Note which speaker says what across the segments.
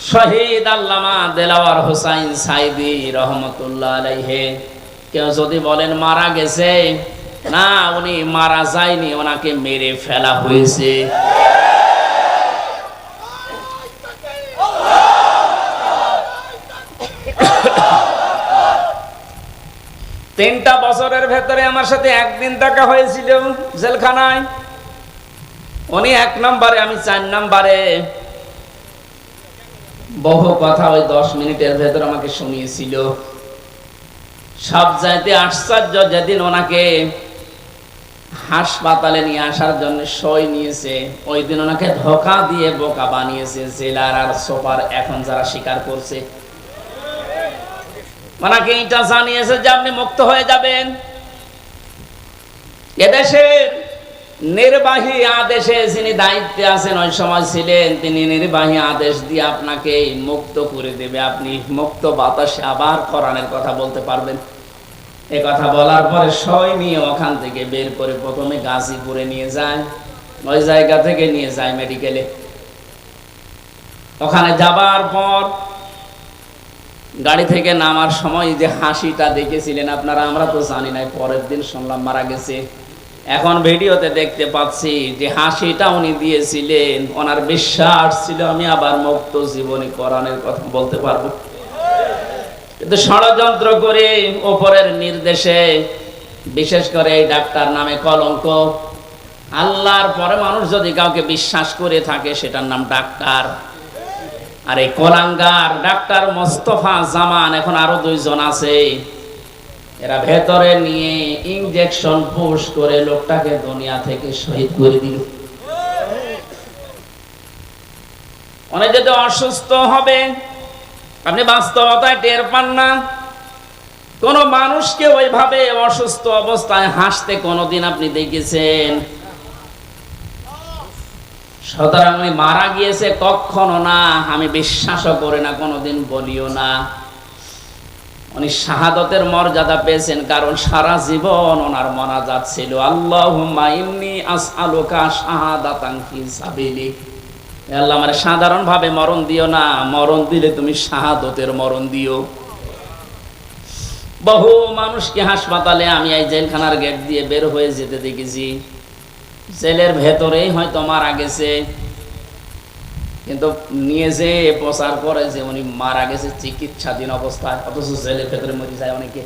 Speaker 1: শহীদ আল্লামা দেলাওয়ার হোসাইন সাইদি রহমতুল্লাহ আলাইহি। কেউ যদি বলেন মারা গেছে, না, উনি মারা যায়নি, ওনাকে মেরে ফেলা হয়েছে। তিনটা বছরের ভেতরে আমার সাথে একদিন দেখা হয়েছিল জেলখানায়। উনি 1 নম্বরে, আমি 4 নম্বরে। বহু কথা ওই 10 মিনিটের ভেতর আমাকে শুনিয়েছিল। সব চাইতে আশ্চর্য, যেদিন ওনাকে হাসপাতালে নিয়ে আসার জন্য সই নিয়েছে, ওই দিন ওনাকে ধোঁকা দিয়ে বোকা বানিয়েছে জেলার আর সুপার। এখন যারা স্বীকার করছে, ওনাকে এটা জানিয়েছে যে আপনি মুক্ত হয়ে যাবেন। এদেশের নির্বাহী আদেশে যিনি দায়িত্বে আছেন, ওই সময় ছিলেন, তিনি নির্বাহী আদেশ দিয়ে আপনাকে মুক্ত করে দেবে। আপনি মুক্ত বাতাসে আবার কোরআনের কথা বলতে পারবেন। এ কথা বলার পরে সই নিয়ে ওখান থেকে বের করে প্রথমে গাজীপুরে নিয়ে যায়, ওই জায়গা থেকে নিয়ে যায় মেডিকেলে। ওখানে যাবার পর গাড়ি থেকে নামার সময় যে হাসিটা দেখেছিলেন আপনারা, আমরা তো জানি না, পরের দিন শুনলাম মারা গেছে। এখন ভিডিওতে দেখতে পাচ্ছি যে হাসিটা উনি দিয়েছিলেন, ওনার বিশ্বাস ছিল আমি আবার মুক্ত জীবনে কোরআনের কথা বলতে পারবো। কিন্তু ষড়যন্ত্র করে উপরের নির্দেশে, বিশেষ করে এই ডাক্তার নামে কলঙ্ক। আল্লাহর পরে মানুষ যদি কাউকে বিশ্বাস করে থাকে, সেটার নাম ডাক্তার। আর এই কোলাঙ্গার ডাক্তার মোস্তফা জামান, এখন আরো 2 জন আছে, এরা ভেতরে নিয়ে ইনজেকশন পুশ করে লোকটাকে দুনিয়া থেকে শহীদ করে দিল। অনেক যদি অসুস্থ হবে, আপনি বাস্তবতায় টের পান না। কোন মানুষকে ওইভাবে অসুস্থ অবস্থায় হাসতে কোনদিন আপনি দেখেছেন? সুতরাং উনি মারা গিয়েছে কখনো না, আমি বিশ্বাসও করি না, কোনোদিন বলিও না। উনি শাহাদতের মর্যাদা পেয়েছেন, কারণ সারা জীবন ওনার মোনাজাত ছিল আল্লাহুম্মা ইন্নী আসআলুকা শাহাদাতান ফি সাবিলিক। আল্লাহ, আমারে সাধারণ ভাবে মরণ দিও না, মরণ দিলে তুমি শাহাদতের মরণ দিও। বহু মানুষকে হাসপাতালে আমি এই জেলখানার গেট দিয়ে বের হয়ে যেতে দেখেছি, জেলের ভেতরেই হয়তো মারা গেছে, কিন্তু নিয়ে যে প্রচার করে যে উনি মারা গেছে চিকিৎসাধীন অবস্থায়, অথচ জেলের ভেতরে মরে যায় অনেকে।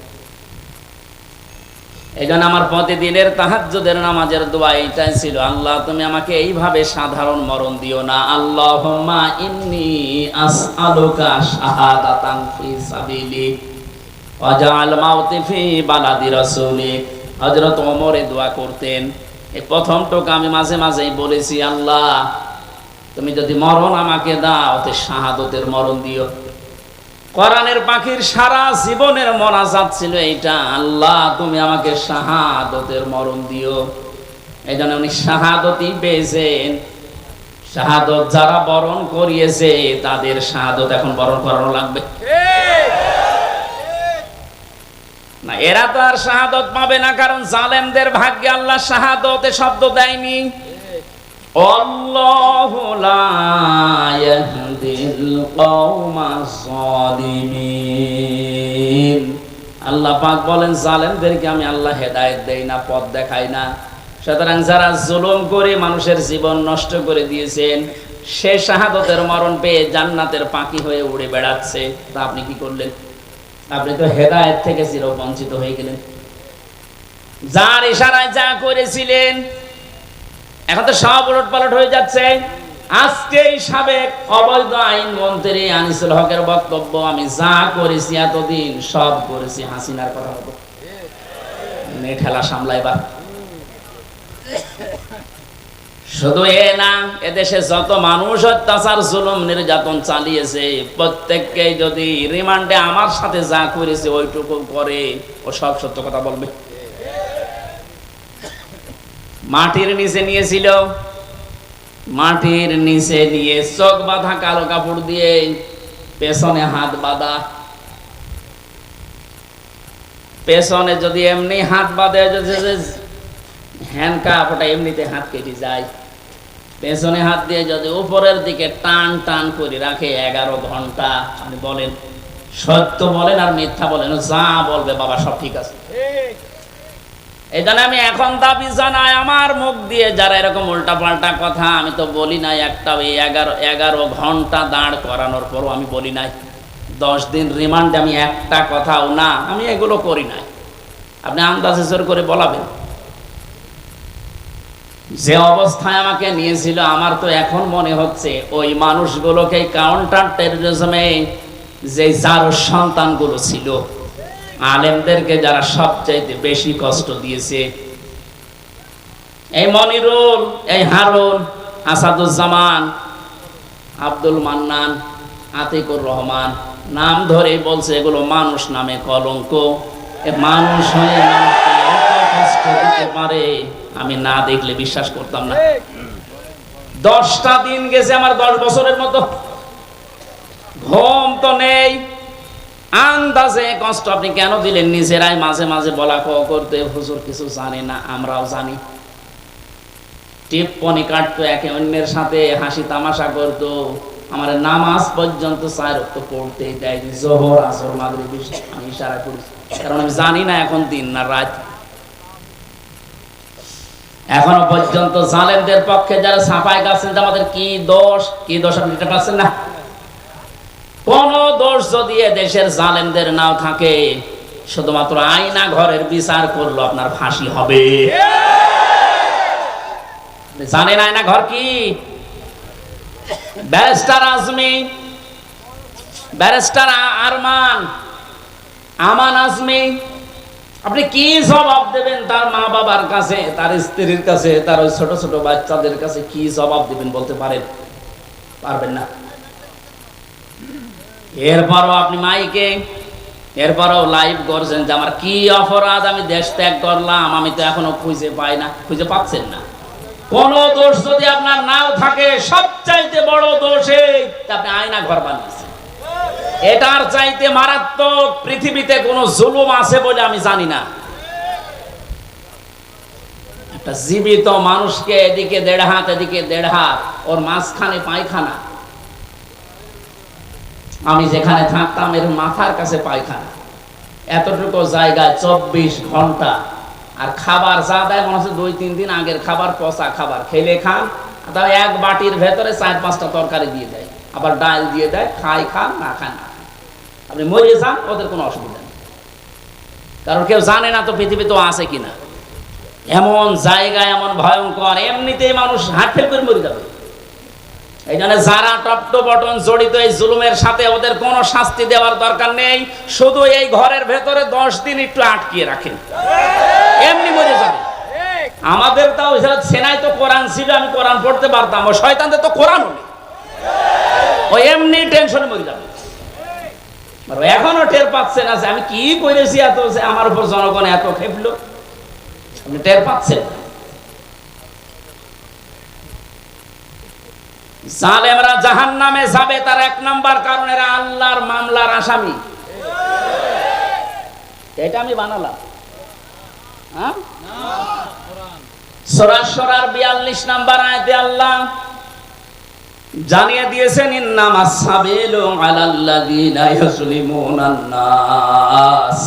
Speaker 1: এই জন্য আমার প্রতিদিনের তাহাজ্জুদের নামাজের দোয়া এইটাই ছিল, আল্লাহ তুমি আমাকে এইভাবে সাধারণ মরণ দিও না। আল্লাহুম্মা ইন্নী আসআলুকা শাহাদাতান ফি সাবিলিক ওয়াজআল মাউতি ফি বালাদি রাসূলিক। হযরত ওমর এই দোয়া করতেন। এই প্রথম টোকা আমি মাঝে মাঝেই বলেছি, আল্লাহ তুমি যদি মরণ আমাকে দাও, তে শাহাদতের মরণ দিও। কোরআনের পাখির সারা জীবনের মোনাজাত ছিল এইটা, আল্লাহ তুমি আমাকে শাহাদতের মরণ দিও। এই জন্য উনি শাহাদতই পেয়েছেন। শাহাদত যারা বরণ করিয়েছে, তাদের শাহাদত এখন বরণ করানো লাগবে না। এরা তো আর শাহাদত পাবে না, কারণ জালেমদের ভাগ্যে আল্লাহ শাহাদতে শব্দ দেয়নি। আল্লাহু লা ইয়াহদিল কওমাস যালিমিন। আল্লাহ পাক বলেন, জালেমদেরকে আমি আল্লাহ হেদায়েত দেই না, পথ দেখাই না। সুতরাং যারা জুলুম করে মানুষের জীবন নষ্ট করে দিয়েছেন, সে শাহাদতের মরণ পেয়ে জান্নাতের পাখি হয়ে উড়ে বেড়াচ্ছে, তা আপনি কি করলেন? আপনি তো হেদায়েত থেকে চিরবঞ্চিত হয়ে গেলেন। যার ইশারায় যা করেছিলেন, এখন তো সব উলটপালট হয়ে যাচ্ছে। আজকে সাবেক অবৈধ আইন মন্ত্রী আনিসুল হকের বক্তব্য, আমি যা করেছি এতদিন সব করেছি হাসিনার কথা মতো। ঠেলা সামলাইবার শুধু এ না, এদেশে যত মানুষ অত্যাচার জুলুম নির্যাতন চালিয়েছে, প্রত্যেককে যদি রিমান্ডে আমার সাথে যা করেছে ওইটুকু করে, ও সব সত্য কথা বলবে। মাটির নিচে নিয়েছিল, মাটির নিচে নিয়ে চোখ বাঁধা কালো কাপড় দিয়ে, পেছনে হাত বাঁধা। পেছনে যদি এমনি হাত বাঁধে, হ্যান্ডকাপ, ওটা এমনিতে হাত কেটে যায়। পেছনে হাত দিয়ে যদি উপরের দিকে টান টান করে রাখে 11 ঘন্টা, আপনি বলেন সত্য বলেন আর মিথ্যা বলেন, যা বলবে বাবা সব ঠিক আছে। এই জন্য আমি এখন দাবি জানাই, আমার মুখ দিয়ে যারা এরকম উল্টা পাল্টা কথা, আমি তো বলি নাই একটা ওই 11 ঘন্টা দাঁড় করানোর পরও আমি বলি নাই 10 দিন রিমান্ডে আমি একটা কথাও না, আমি এগুলো করি নাই। আপনি আন্দাজে জোর করে বলাবেন। যে অবস্থায় আমাকে নিয়েছিল, আমার তো এখন মনে হচ্ছে ওই মানুষগুলোকে কাউন্টার টেররিজমে যে যার সন্তানগুলো ছিল, আলেমদেরকে যারা সবচাইতে বেশি কষ্ট দিয়েছে, এই মনিরুল, এই হারুন, আসাদুজ্জামান, আব্দুল মান্নান, আতিকুর রহমান, নাম ধরে বলছে এগুলো মানুষ নামে কলঙ্ক। মানুষ হয়ে মানুষকে এত কষ্ট দিতে পারে আমি না দেখলে বিশ্বাস করতাম না। 10টা দিন গেছে আমার 10 বছরের মতো, ঘুম তো নেই, আন্দাজে কষ্ট আপনি কেন দিলেন? নিজেরাই মাঝে মাঝে বলা করতে, হুজুর কিছু জানে না, আমরাও জানি। টিপ্পনি কাটতো, একে অন্যের সাথে হাসি তামাশা করতো, আমার নামাজ পর্যন্ত 4 ওয়াক্ত পড়তে দেয়, জোহর আসর মাগরিব আমি ইশারা করি, কারণ আমি জানি না এখন দিন না রাত। এখনো পর্যন্ত জালেমদের পক্ষে যারা ছাপায় গেছেন, আমাদের কি দোষ আপনি দিতে পারছেন না? কোন দোষ যদি দেশের জালেমদের নাও থাকে, শুধুমাত্র আয়না ঘরের বিচার করলো আপনার ফাঁসি হবে। জানেন আয়না ঘর কি? ব্যারিস্টার আজমি, ব্যারিস্টার আমান আজমি, আপনি কি জবাব দেবেন তার মা বাবার কাছে, তার স্ত্রীর কাছে, তার ওই ছোট ছোট বাচ্চাদের কাছে কি জবাব দিবেন বলতে পারেন? পারবেন না। এরপরও আপনি মাইকে, এরপরও লাইভ করছেন যে আমার কি অপরাধ, আমি দেশ ত্যাগ করলাম, আমি তো এখনো খুঁজে পাই না। খুঁজে পাচ্ছেন না। কোন দোষ যদি আপনার নাও থাকে, সবচাইতে বড় দোষ এই আপনি আয়না ঘর বানিয়েছেন। এটার চাইতে মারাত্মক পৃথিবীতে কোন জুলুম আছে বলে আমি জানি না। একটা জীবিত মানুষকে এদিকে 1.5 হাত, এদিকে 1.5 হাত, ওর মাঝখানে পায়খানা। আমি যেখানে থাকতাম এর মাথার কাছে পায়খানা, এতটুকু জায়গায় 24 ঘন্টা। আর খাবার যা দেয় মনে হচ্ছে 2-3 দিন আগের খাবার, পচা খাবার। খেলে খান, তাও এক বাটির ভেতরে 4-5টা তরকারি দিয়ে দেয়, আবার ডাল দিয়ে দেয়, খান না খান না খান, আপনি মরে যান, ওদের কোনো অসুবিধা নেই। কারণ কেউ জানে না তো পৃথিবী তো আছে কিনা। এমন জায়গায় এমন ভয়ঙ্কর, এমনিতেই মানুষ হার্ট ফেল করে মরে যাবে। এই জন্য যারা টপটপটন জড়িত এই জুলুমের সাথে, ওদের কোনো শাস্তি দেওয়ার দরকার নেই, শুধু এই ঘরের ভেতরে 10 দিন একটু আটকিয়ে রাখেন, এমনি মরে যাবে। আমাদের তাও সেনাই তো কোরআন ছিল, আমি কোরআন পড়তে পারতাম, ও শয়তানদের তো কোরআন নেই, ও এমনি টেনশনে মরে যাবে। এখনো টের পাচ্ছেন আছে আমি কি করেছি, এত আমার উপর জনগণ এত খেপলো, আপনি টের পাচ্ছেন? জালেমরা জাহান্নামে যাবে, তার 1 নাম্বার কারণ এরা আল্লাহর মামলার আসামি। এটা আমি বানালাম। সূরা শুরার 42 নাম্বার আয়াতে আল্লাহ জানিয়ে দিয়েছেন, ইন্নামাস সাবিলু আলাল্লাযিনা ইয়াজলিমুনান নাস,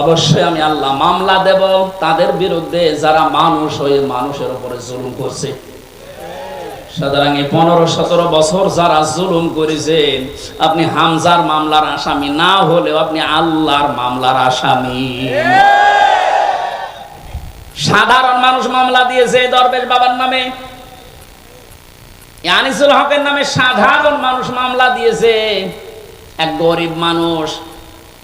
Speaker 1: অবশ্যই আমি আল্লাহ মামলা দেব তাদের বিরুদ্ধে যারা মানুষ হয়ে মানুষের উপরে জুলুম করছে। সুতরাং এই 15-17 বছর যারা জুলুম করেছেন, আপনি হামজার মামলার আসামি না হলেও আপনি আল্লাহর মামলার আসামি। সাধারণ মানুষ মামলা দিয়েছে দরবেশ বাবার নামে, আনিসুল হকের নামে সাধারণ মানুষ মামলা দিয়েছে, এক গরিব মানুষ।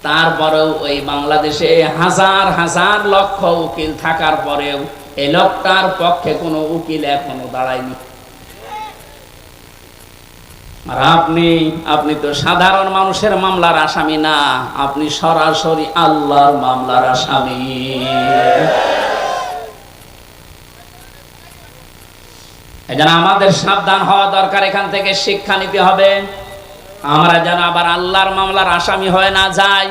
Speaker 1: তারপরেও ওই বাংলাদেশে হাজার হাজার লক্ষ উকিল থাকার পরেও এই লোকটার পক্ষে কোনো উকিল এখনো দাঁড়ায়নি। আর আপনি তো সাধারণ মানুষের মামলার আসামি না, আপনি সরাসরি আল্লাহর মামলার আসামি। এজন্য আমাদের সাবধান হওয়া দরকার, এখান থেকে শিক্ষা নিতে হবে, আমরা যেন আবার আল্লাহর মামলার আসামি হয়ে না যাই।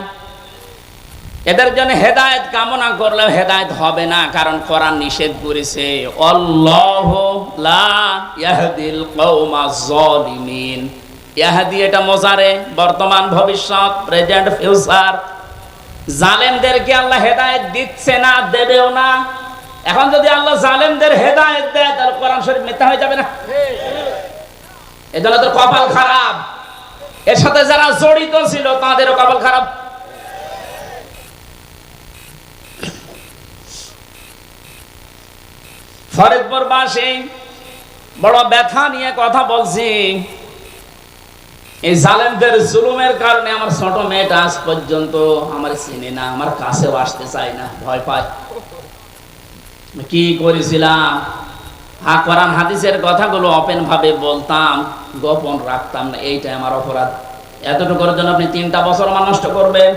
Speaker 1: এদের জন্য হেদায়েত কামনা করলেও হেদায়েত হবে না, কারণ কোরআন নিষেধ করেছে আল্লাহু লা ইয়াহদিল কওমাজ জালিমিন। ইয়াহদি এটা মোজারে, বর্তমান ভবিষ্যৎ, প্রেজেন্ট ফিউচার। জালেমদেরকে আল্লাহ হেদায়েত দিচ্ছে না, দেবেও না। এখন যদি আল্লাহ জালেমদের হেদায়েত দেয় তাহলে কোরআন শরীফ মিথ্যা হয়ে যাবে না? এজন্য তো কপাল খারাপ, এর সাথে যারা জড়িত ছিল তাদেরও কপাল খারাপ। ফরিদপুরবাসী বড় ব্যথা নিয়ে কথা বলছি। এই জালেমদের জুলুমের কারণে আমার ছোট মেয়েটা আজ পর্যন্ত আমার চিনে না, আমার কাছেও আসতে চায় না, ভয় পায়। কি করেছিলাম? কোরআন হাদিসের কথাগুলো ওপেন ভাবে বলতাম, গোপন রাখতাম না, এইটাই আমার অপরাধ। এতটুকুর জন্য আপনি 3টা বছর আমার নষ্ট করবেন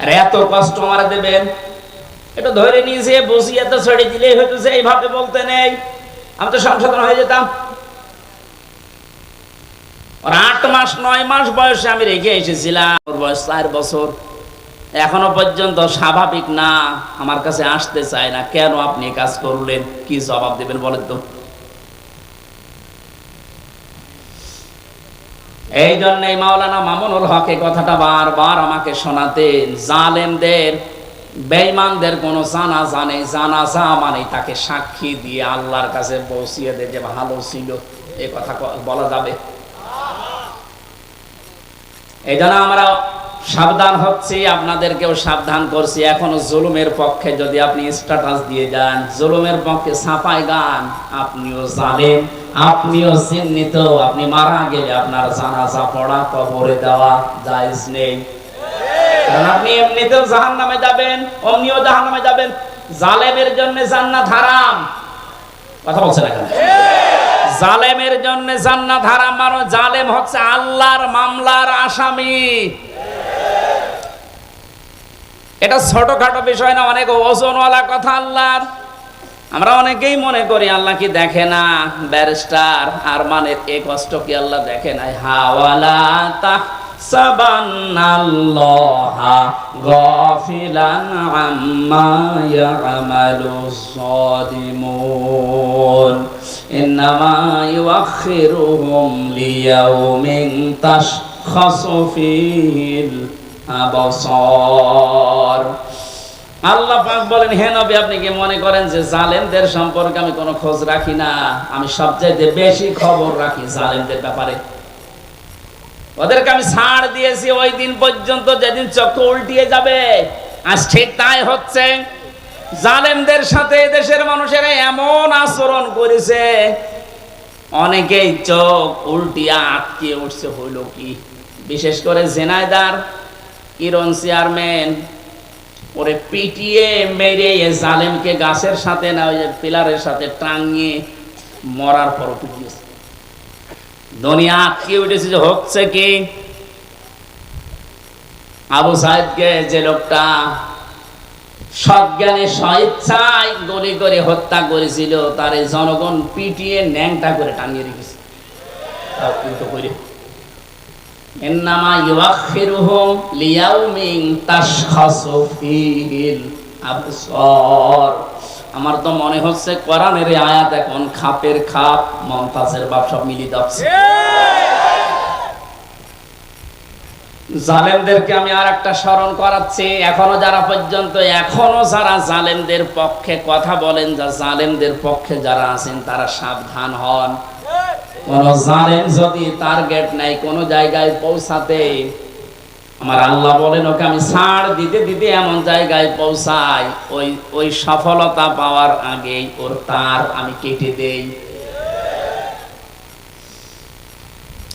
Speaker 1: আর এত কষ্ট আমার দেবেন? এটা ধরে নিয়েছে, বুঝিয়ে তো ছেড়ে দিলেই হয়তো যে এইভাবে বলতে নেই, আমি তো সংশোধন হয়ে যেতাম। ওর 8 মাস 9 মাস বয়সে আমি রেখে এসেছিলাম, ওর বয়স 4 বছর, এখনো পর্যন্ত স্বাভাবিক না, আমার কাছে আসতে চায় না। কেন আপনি কাজ করলেন? কি জবাব দেবেন বলেন তো? এই জন্যই মাওলানা মামুনুল হক এই কথাটা বারবার আমাকে শোনাতেন, জালেমদের বেঈমানদের কোনো জানাজা নেই, জানাজা মানে তাকে সাক্ষী দিয়ে আল্লাহর কাছে পৌঁছিয়ে দে যে ভালো ছিল, এই কথা বলা যাবে? এই জন্য আমরা সাবধান হচ্ছি, আপনাদেরকেও সাবধান করছি। এখনো জুলুমের পক্ষে যদি আপনি স্ট্যাটাস দিয়ে যান, জুলুমের পক্ষে ছাপায় গান, আপনিও জালেম, আপনিও চিহ্নিত, আপনি মারা গেলে আপনার জানাজা পড়া, কবরে দেওয়া জায়েজ নেই। কারণ আপনি এমনিতেও জাহান্নামে যাবেন, অমনিও জাহান্নামে যাবেন। জালেমের জন্য জান্নাত হারাম। কথা বলছেন এখানে? জালেমের জন্য জান্নাত হারাম, মানে জালেম হচ্ছে আল্লাহর মামলার আসামি। এটা ছোটখাটো বিষয় না, অনেক ওজনওয়ালা কথা আল্লাহর। আমরা অনেকেই মনে করি আল্লাহ কি দেখে না। ব্যারিস্টার আরমানের এই কষ্ট কি আল্লাহ দেখে না? হাওয়ালা তাহসাবান্নাল্লাহা গাফিলান আম্মা ইয়ামালুজ যালিমুন ইন্নামা ইউআখিরুহুম লিয়াউমিন তাশখাসু ফীহিল আবসার। আল্লাহ পাক বলেন, হে নবী, আপনি কি মনে করেন যে জালেমদের সম্পর্কে আমি কোনো খোঁজ রাখি না? আমি সবচেয়ে বেশি খবর রাখি জালেমদের ব্যাপারে। ওদেরকে আমি ছাড় দিয়েছি ওই দিন পর্যন্ত যেদিন চক্ষু উল্টিয়ে যাবে। আজ ঠিক তাই হচ্ছে। জালেমদের সাথে দেশের মানুষেরা এমন আচরণ করেছে, অনেকেই চোখ উল্টিয়া আটকে উঠছে। হইল কি? বিশেষ করে ঝিনাইদহ কিরণ চেয়ারম্যান, ওরে পিটিয়ে মেরে জালেমকে গাছের সাথে না ওই পিলারের সাথে টাঙিয়ে মরার পর পিটিয়েছে। দুনিয়া আটকে উঠেছে যে হচ্ছে কি? আবু সাইদকে যে লোকটা সজ্ঞানে স্বেচ্ছায় গুলি করে হত্যা করেছিল, তার জনগণ পিটিয়ে ন্যাংটা করে টাঙিয়ে রেখেছে। ইন্নামা ইউআখিরুহুম লিয়াউমিন তাশখাসু ফীহিল আবসার। আমার তো মনে হচ্ছে কোরআনের এই আয়াত এখন খাপের খাপ, মমতাজের বাপ সব মিলিয়ে যাচ্ছে। জালেমদেরকে আমি আর একটা স্মরণ করাচ্ছি, এখনো যারা জালেমদের পক্ষে কথা বলেন, যা জালেমদের পক্ষে যারা আছেন তারা সাবধান হন। কোন জালেম যদি টার্গেট নাই কোন জায়গায় পৌঁছাতে, আমার আল্লাহ বলেন ওকে আমি ছাড় দিতে দিতে এমন জায়গায় পৌঁছাই, ওই সফলতা পাওয়ার আগেই ওর তার আমি কেটে দেই।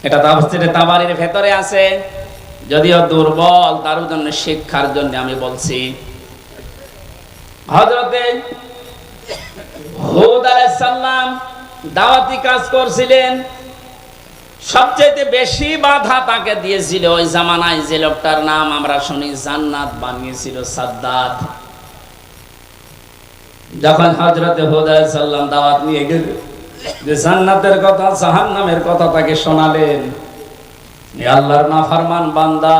Speaker 1: এটা তাফসীরে তাবারীর ভেতরে আছে, যদিও দুর্বল, তার জন্য শিক্ষার জন্য আমি বলছি। হযরতে হুদ আলাইহিস সালাম দাওয়াতি কাজ করছিলেন, সবচেয়ে বেশি বাধা তাকে দিয়েছিল ওই জামানায় যে লোকটার নাম আমরা শুনি জান্নাত বানিয়েছিল, সাদ্দাত। যখন হযরতে হুদ আলাইহিস সালাম দাওয়াত নিয়ে গেলেন, যে জান্নাতের কথা জাহান্নামের কথা তাকে শোনালেন, আল্লাহর নাফরমান বান্দা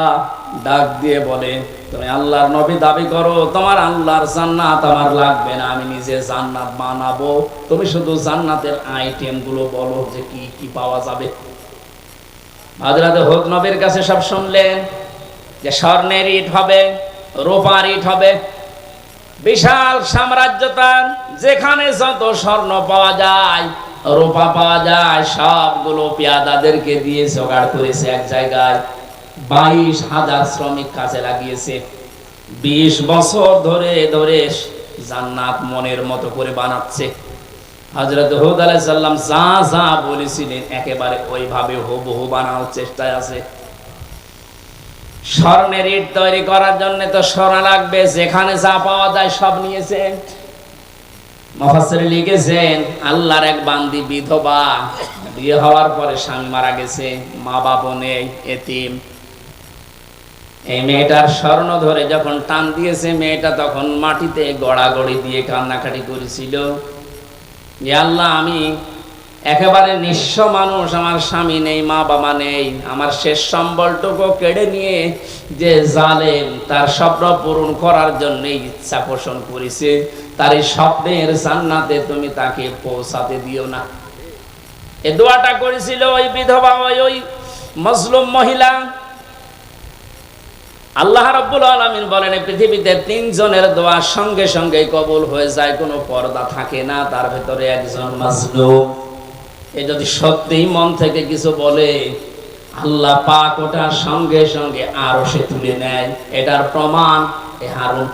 Speaker 1: ডাক দিয়ে বলে, তুমি আল্লাহর নবী দাবি করো, তোমার আল্লাহর জান্নাত আমার লাগবে না, আমি নিজে জান্নাত বানাবো, তুমি শুধু জান্নাতের আইটেম গুলো বলো যে কি কি পাওয়া যাবে। হযরত হুদ নবীর কাছে সব শুনলেন যে স্বর্ণের ইট হবে, রূপার ইট হবে, বিশাল সাম্রাজ্য তার, যেখানে যত স্বর্ণ পাওয়া যায়, রূপা পাওয়া যায়, সবগুলো পেয়াদাদেরকে দিয়ে জোগাড় করেছে এক জায়গায়। 22,000 শ্রমিক কাজে লাগিয়েছে। 20 বছর ধরে ধরে জান্নাত মনের মতো করে বানাচ্ছে। হযরত হুদ আলাইহিস সালাম যা যা বলেছিলেন একেবারে ওইভাবে হুবহু বানানোর চেষ্টায় আছে। স্বর্ণের ইট তৈরি করার জন্য তো সোনা লাগবে, যেখানে যা পাওয়া যায় সব নিয়েছে। মুফাসসির লিখেছেন, আল্লাহর এক বান্দি বিধবা, বিয়ে হওয়ার পরে স্বামী মারা গেছে, মা বাবা নেই, এতিম। এই মেয়েটার স্বর্ণ ধরে যখন টান দিয়েছে, মেয়েটা তখন মাটিতে গড়াগড়ি দিয়ে কান্নাকাটি করেছিল যে আল্লাহ, আমি একেবারে নিঃস্ব মানুষ, আমার স্বামী নেই, মা বাবা নেই, আমার শেষ সম্বলটুকু কেড়ে নিয়ে যে জালেম তার স্বপ্ন পূরণ করার জন্য ইচ্ছা পোষণ করেছে, তার এই স্বপ্নের জান্নাতে তুমি তাকে পৌঁছাতে দিও না। এই দোয়াটা করেছিল ওই বিধবা, ওই মজলুম মহিলা। আল্লাহ রাব্বুল আলামিন বলেন, পৃথিবীতে 3 জনের দোয়া সঙ্গে সঙ্গে কবুল হয়ে যায়, কোনো পর্দা থাকে না, তার ভেতরে একজন মাজলুম। এ যদি সত্যি মন থেকে কিছু বলে, আল্লাহ পাক ওটা সঙ্গে সঙ্গে আরশে তুলে নেয়। এটার প্রমাণ এ হারুন।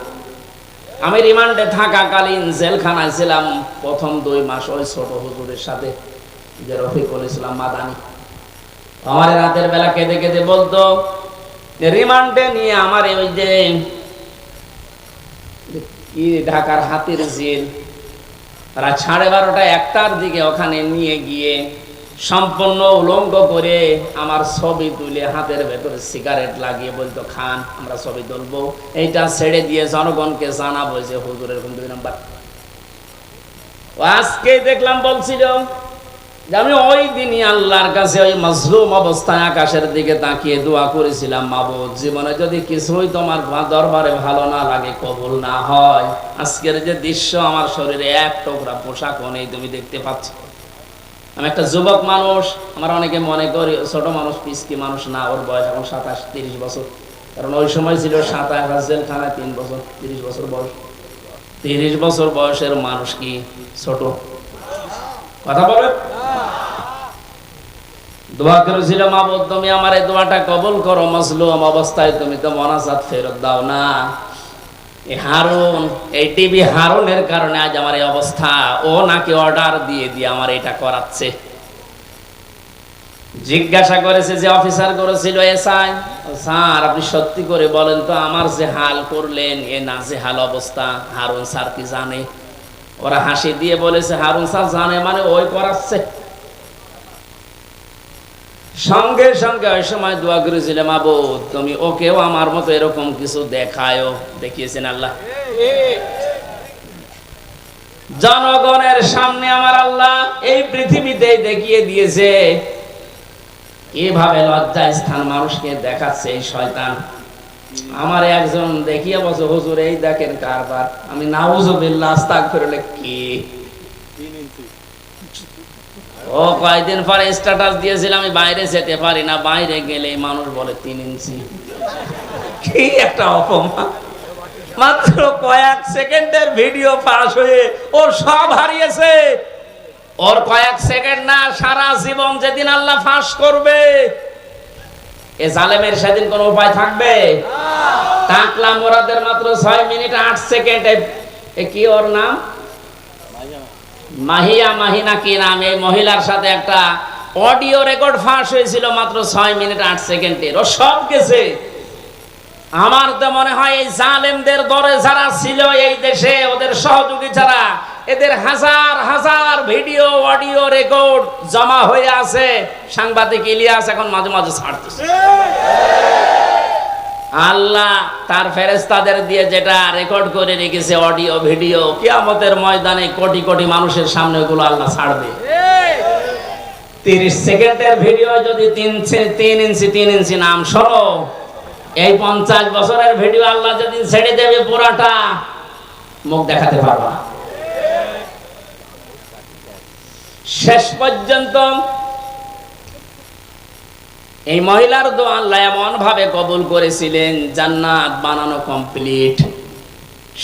Speaker 1: আমি রিমান্ডে থাকাকালীন জেলখানায় ছিলাম প্রথম 2 মাস ওই ছোট হুজুরের সাথে, যে রফিকুল ইসলাম মাদানী। আমার রাতের বেলা কেঁদে কেঁদে বলতো, রিমান্ডে নিয়ে আমার ওই যে ঢাকার হাতির জেল, রাত 12:30 1টার দিকে ওখানে নিয়ে গিয়ে সম্পূর্ণ উলঙ্গ করে আমার ছবি তুলে হাতের ভেতরে সিগারেট লাগিয়ে বলতো, খান, আমরা ছবি তুলবো, এইটা ছেড়ে দিয়ে জনগণকে জানাবো যে হুজুর এরকম 2 নাম্বার। আজকে দেখলাম বলছিল যে আমি ওই দিনই আল্লাহর কাছে ওই মাজলুম অবস্থায় আকাশের দিকে তাকিয়ে দোয়া করেছিলাম, মাবুদ, জীবনে যদি কিছুই তোমার দরবারে ভালো না লাগে, কবুল না হয়, আজকের যে দৃশ্য, আমার শরীরে এক টুকরা পোশাকও নেই, তুমি দেখতে পাচ্ছ। আমি একটা যুবক মানুষ, আমার অনেকে মনে করি ছোট মানুষ, পিসকি মানুষ না, ওর বয়স এখন 27-30 বছর, কারণ ওই সময় ছিল 27 জেলখানায় 3 বছর, 30 বছর বয়স। 30 বছর বয়সের মানুষ কি ছোট? কথা বলে। দোয়া করেছিল, মাবুদ, তুমি আমার এই দোয়াটা কবুল করো, মাজলুম অবস্থায় তুমি তো মোনাজাত ফেরত দাও না। এই হারুন, এই টিভি হারুনের কারণে আজ আমার এই অবস্থা। ও নাকি অর্ডার দিয়ে দিয়ে আমার এটা করাচ্ছে। জিজ্ঞাসা করেছে যে অফিসার করেছিল, এসআই স্যার, আপনি সত্যি করে বলেন তো, আমার যে হাল করলেন, এ নাজেহাল অবস্থা, হারুন স্যার কি জানে? ওরা হাসি দিয়ে বলেছে, হারুন স্যার জানে মানে ওই করাচ্ছে। সঙ্গে সঙ্গে ওই সময় দোয়া করেছিলাম, মাবুদ, তুমি ওকেও আমার মতো এরকম কিছু দেখায়ও। দেখিয়েছেন আল্লাহ জনগণের সামনে, আমার আল্লাহ এই পৃথিবীতে দেখিয়ে দিয়েছে কিভাবে লজ্জার স্থান মানুষকে দেখাচ্ছে এই শয়তান। আমার একজন দেখিয়ে বলছে, হুজুর এই দেখেন কারবার। আমি নাউজুবিল্লাহ, আস্তাগফিরুল্লাহ, কি ও কয়েকদিন পরে স্ট্যাটাস দিয়েছিল, আমি বাইরে যেতে পারি না, বাইরে গেলে মানুষ বলে 3 ইঞ্চি। কি একটা অপমান! মাত্র কয়েক সেকেন্ডের ভিডিও পাস হয়ে ও সব হারিয়েছে। ওর কয়েক সেকেন্ড না, সারা জীবন যেদিন আল্লাহ ফাঁস করবে, এ জালেমের সেদিন কোনো উপায় থাকবে? টাকলা মোরাদের মাত্র 6 মিনিট 8 সেকেন্ড। এ কি ওর নাম? মাহিনা কি নাম? এই মহিলার সাথে একটা অডিও রেকর্ড ফাঁস হয়েছিল মাত্র 6 মিনিট 8 সেকেন্ডের। ও সব গেছে। আমার তো মনে হয় এই জালেমদের দরে যারা ছিল এই দেশে, ওদের সহযোগী যারা, এদের হাজার হাজার ভিডিও অডিও রেকর্ড জমা হয়ে আছে। সাংবাদিক ইলিয়াস এখন মাঝে মাঝে ছাড়তেছে। আল্লাহ তার ফেরেশতাদের দিয়ে যেটা রেকর্ড করে রেখেছে অডিও ভিডিও, কিয়ামতের ময়দানে কোটি কোটি মানুষের সামনে ওগুলো আল্লাহ ছাড়বে। 30 সেকেন্ডের ভিডিও যদি 3 ইঞ্চি নাম শোনো, এই 50 বছরের ভিডিও আল্লাহ যেদিন ছেড়ে দেবে পুরাটা মুখ দেখাতে পারবা না। শেষ পর্যন্ত এই মহিলার দোয়া আল্লাহ এমন ভাবে কবুল করেছিলেন, জান্নাত বানানো কমপ্লিট।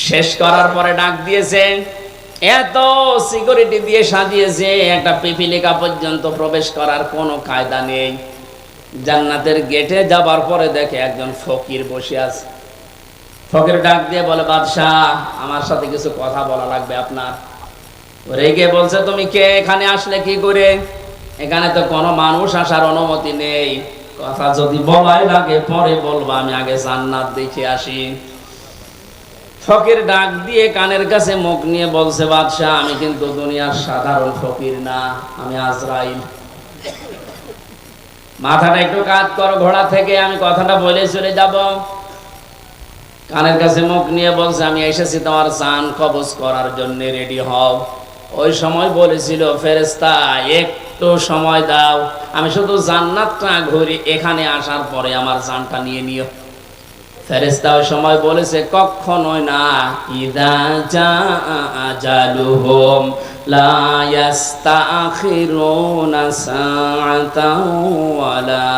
Speaker 1: শেষ করার পরে ডাক দিয়েছে, এত সিকিউরিটি দিয়ে সাজিয়েছে, একটা পিপিলিকা পর্যন্ত প্রবেশ করার কোনো কায়দা নেই। জান্নাতের গেটে যাবার পরে দেখে একজন ফকির বসে আছে। ফকির ডাক দিয়ে বলে, বাদশাহ আমার সাথে কিছু কথা বলা লাগবে আপনার। রেগে বলছে, তুমি কে, এখানে আসলে কি করে? এখানে তো কোনো মানুষ আসার অনুমতি নেই, কথা যদি বলাই লাগে পরে বলবো, আমি আগে জান্নাত দেখে আসি। ফকির ডাক দিয়ে কানের কাছে মুখ নিয়ে বলছে, বাদশাহ আমি কিন্তু দুনিয়ার সাধারণ ফকির না, আমি আজরাইল। মাথাটা একটু কাজ করো ঘোড়া থেকে, আমি কথাটা বলে চলে যাব। কানের কাছে মুখ নিয়ে বলছে, আমি এসেছি তোমার জান কবজ করার জন্য, রেডি হও। ওই সময় বলেছিল, ফেরেশতা একটু সময় দাও, আমি শুধু জান্নাতটা ঘুরি, এখানে আসার পরে আমার জানটা নিয়ে নিও। ফেরেশতা ওই সময় বলেছে, কখনোই না। ইদা জা আজালুহুম লা ইস্তাখিরুনা সাআতাও ওয়া লা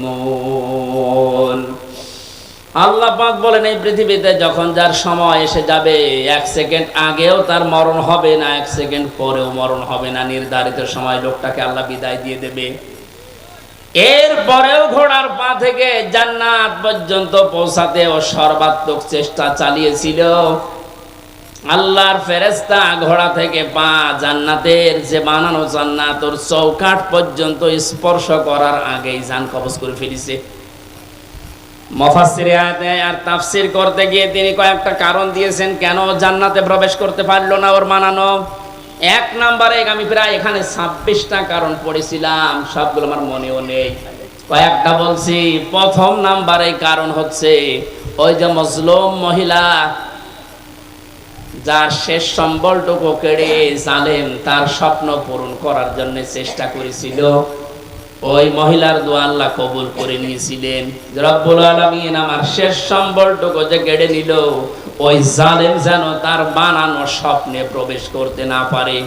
Speaker 1: ইস্তাকদিমুন। আল্লাহ পাক বলেন, এই পৃথিবীতে যখন যার সময় এসে যাবে, 1 সেকেন্ড আগেও তার মরণ হবে না, 1 সেকেন্ড পরেও মরণ হবে না। নির্ধারিত সময় লোকটাকে আল্লাহ বিদায় দিয়ে দেবে। এরপরেও ঘোড়ার পা থেকে জান্নাত পর্যন্ত পৌঁছাতে ও সর্বাত্মক চেষ্টা চালিয়েছিল। আল্লাহর ফেরেশতা ঘোড়া থেকে পা জান্নাতের যে বানানো জান্নাত, ওর চৌকাঠ পর্যন্ত স্পর্শ করার আগেই জান কবজ করে ফেলেছে। মুফাসসিরে আর তাফসীর করতে গিয়ে তিনি কয়েকটা কারণ দিয়েছেন কেন জান্নাতে প্রবেশ করতে পারলো না ওর বানানো। 1 নম্বরে আমি প্রায় এখানে 26টা কারণ পড়েছিলাম, সবগুলো আমার মনেও নেই, কয়েকটা বলছি। প্রথম নাম্বারে কারণ হচ্ছে ওই যে মজলুম মহিলা, যার শেষ সম্বলটুকু কেড়ে জালেম তার স্বপ্ন পূরণ করার জন্য চেষ্টা করেছিল, ওই মহিলার দোয়া আল্লাহ কবুল করে নিয়েছিলেন। রব্বুল আলামিন আমার শেষ সম্বলটুকু যে কেড়ে নিল, ওই জালেম যেন তার বানানো স্বপ্নে প্রবেশ করতে না পারে।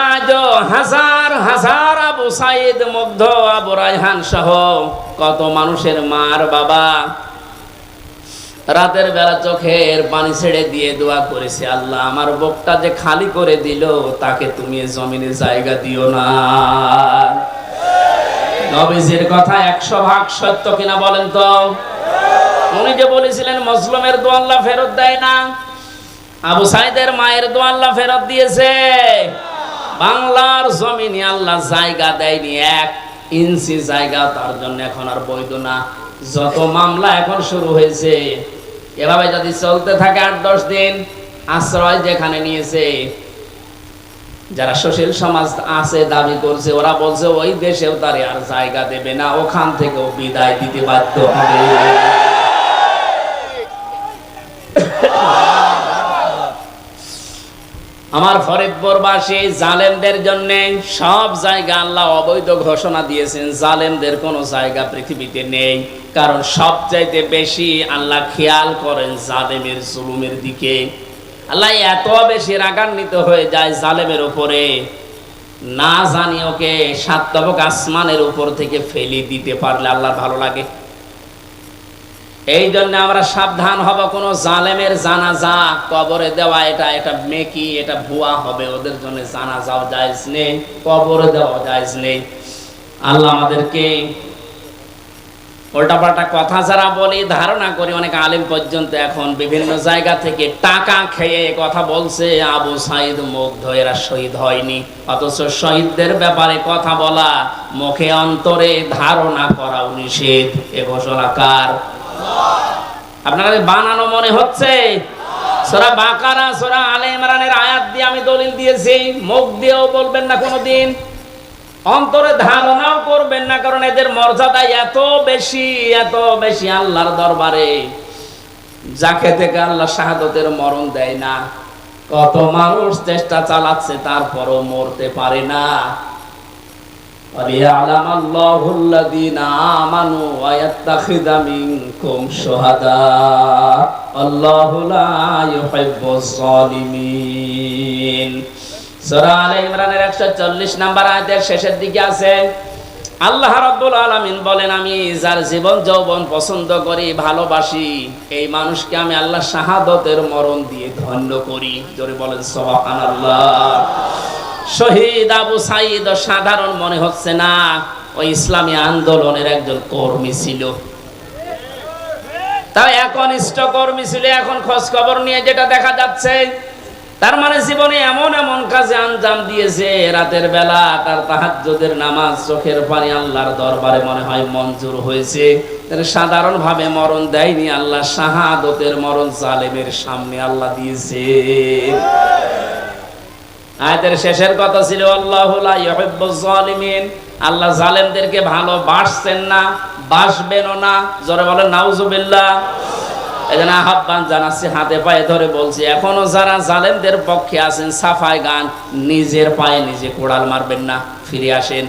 Speaker 1: আজও হাজার হাজার আবু সাইদ, মুগ্ধ, আবু রায়হান সহ কত মানুষের মার বাবা রাতের বেলা চোখের পানি ছেড়ে দিয়ে দোয়া করেছে, আল্লাহ আমার বুকটা যে খালি করে দিল, তাকে তুমি জমিনে জায়গা দিও না। নবীজির কথা 100 ভাগ সত্য কিনা বলেন তো? উনি যে বলেছিলেন মজলুমের দোয়া আল্লাহ ফেরত দেয় না, আবু সাইদের মায়ের দোয়া আল্লাহ ফেরত দিয়েছে। বাংলার জমিনে আল্লাহ জায়গা দেয়নি, 1 ইঞ্চি জায়গা তার জন্য এখন আর বৈধ না। যত মামলা এখন শুরু হয়েছে, এভাবে যদি চলতে থাকে 8-10 দিন, আশ্রয় যেখানে নিয়েছে, যারা সুশীল সমাজ আছে দাবি করছে, ওরা বলছে ওই দেশেও তারে আর জায়গা দেবে না, ওখান থেকেও বিদায় দিতে বাধ্য হবে। আমার ফরিদপুরবাসী জালেমদের জন্য সব জায়গা আল্লাহ অবৈধ ঘোষণা দিয়েছেন, জালেমদের কোনো জায়গা পৃথিবীতে নেই। কারণ সবচাইতে বেশি আল্লাহ খেয়াল করেন জালেমের জুলুমের দিকে। আল্লাহ এত বেশি রাগান্বিত হয়ে যায় জালেমের উপরে, না জানি ওকে 7 তবক আসমানের উপর থেকে ফেলে দিতে পারলে আল্লাহর ভালো লাগে। এই জন্য আমরা সাবধান হব, কোন জালেমের জানাজা কবরে দেওয়া এটা মেকি, এটা ভুয়া হবে। ওদের জন্য জানাজাও জায়েজ নেই, কবরে দেওয়া জায়েজ নেই। আল্লাহ আমাদেরকে উল্টাপাল্টা কথা যারা বলি, ধারণা করি অনেক আলেম পর্যন্ত এখন বিভিন্ন জায়গা থেকে টাকা খেয়ে কথা বলছে, আবু সাইদ মুগ্ধ এরা শহীদ হয়নি, অথচ শহীদদের ব্যাপারে কথা বলা, মুখে অন্তরে ধারণা করাও নিষেধ। এ ঘোষণা কার? আপনার বানানো মনে হচ্ছে? সূরা বাকারা, সূরা আলে ইমরানের আয়াত দিয়ে আমি দলিল দিয়েছি, মুখ দিয়েও বলবেন না কোনোদিন, অন্তরে ধারণাও করবেন না, কারণ এদের মর্যাদা এত বেশি আল্লাহর দরবারে, যাকে থেকে আল্লাহ শাহাদাতের মরণ দেয় না। কত মানুষ চেষ্টা চালাচ্ছে, তারপরও মরতে পারে না। وَلِيَعْلَمَ اللَّهُ الَّذِينَ آمَنُوا وَيَتَّخِذَ مِنكُمْ شُهَدَاءَ وَاللَّهُ لَا يُحِبُّ الظَّالِمِينَ। সূরা আলে ইমরানের 140 নম্বর আয়াতের শেষের দিকে আছে আল্লাহ রাব্বুল আলামিন বলেন, আমি যার জীবন যৌবন পছন্দ করি, ভালোবাসি, এই মানুষকে আমি আল্লাহ শাহাদতের মরণ দিয়ে ধন্য করি। জোরে বলেন সুবহানাল্লাহ। শহীদ আবু সাঈদ সাধারণ মনে হচ্ছে না, ওই ইসলামী আন্দোলনের একজন কর্মী ছিল। তাই এখন কর্মী ছিল। এখন খোঁজ খবর নিয়ে যেটা দেখা যাচ্ছে, তার মানে জীবনে এমন এমন কাজে আঞ্জাম দিয়েছে, রাতের বেলা তার তাহাজ্জুদের নামাজ, চোখের পানি আল্লাহর দরবারে মনে হয় মঞ্জুর হয়েছে। সাধারণ ভাবে মরণ দেয়নি, আল্লাহ শাহাদতের মরণ জালেমের সামনে আল্লাহ দিয়েছে। আয়াতের শেষের কথা ছিল আল্লাহু লা ইউহিব্বুজ জালিমিন, আল্লাহ জালেমদেরকে ভালোবাসছেন না, বাসবেনও না। জোরে বলেন নাউজুবিল্লাহ। এজন্য আহ্বান জানাচ্ছি, হাতে পায়ে ধরে বলছি, এখনো যারা জালেমদের পক্ষে আছেন, সাফাই গান, নিজের পায়ে নিজে কোড়াল মারবেন না, ফিরে আসেন।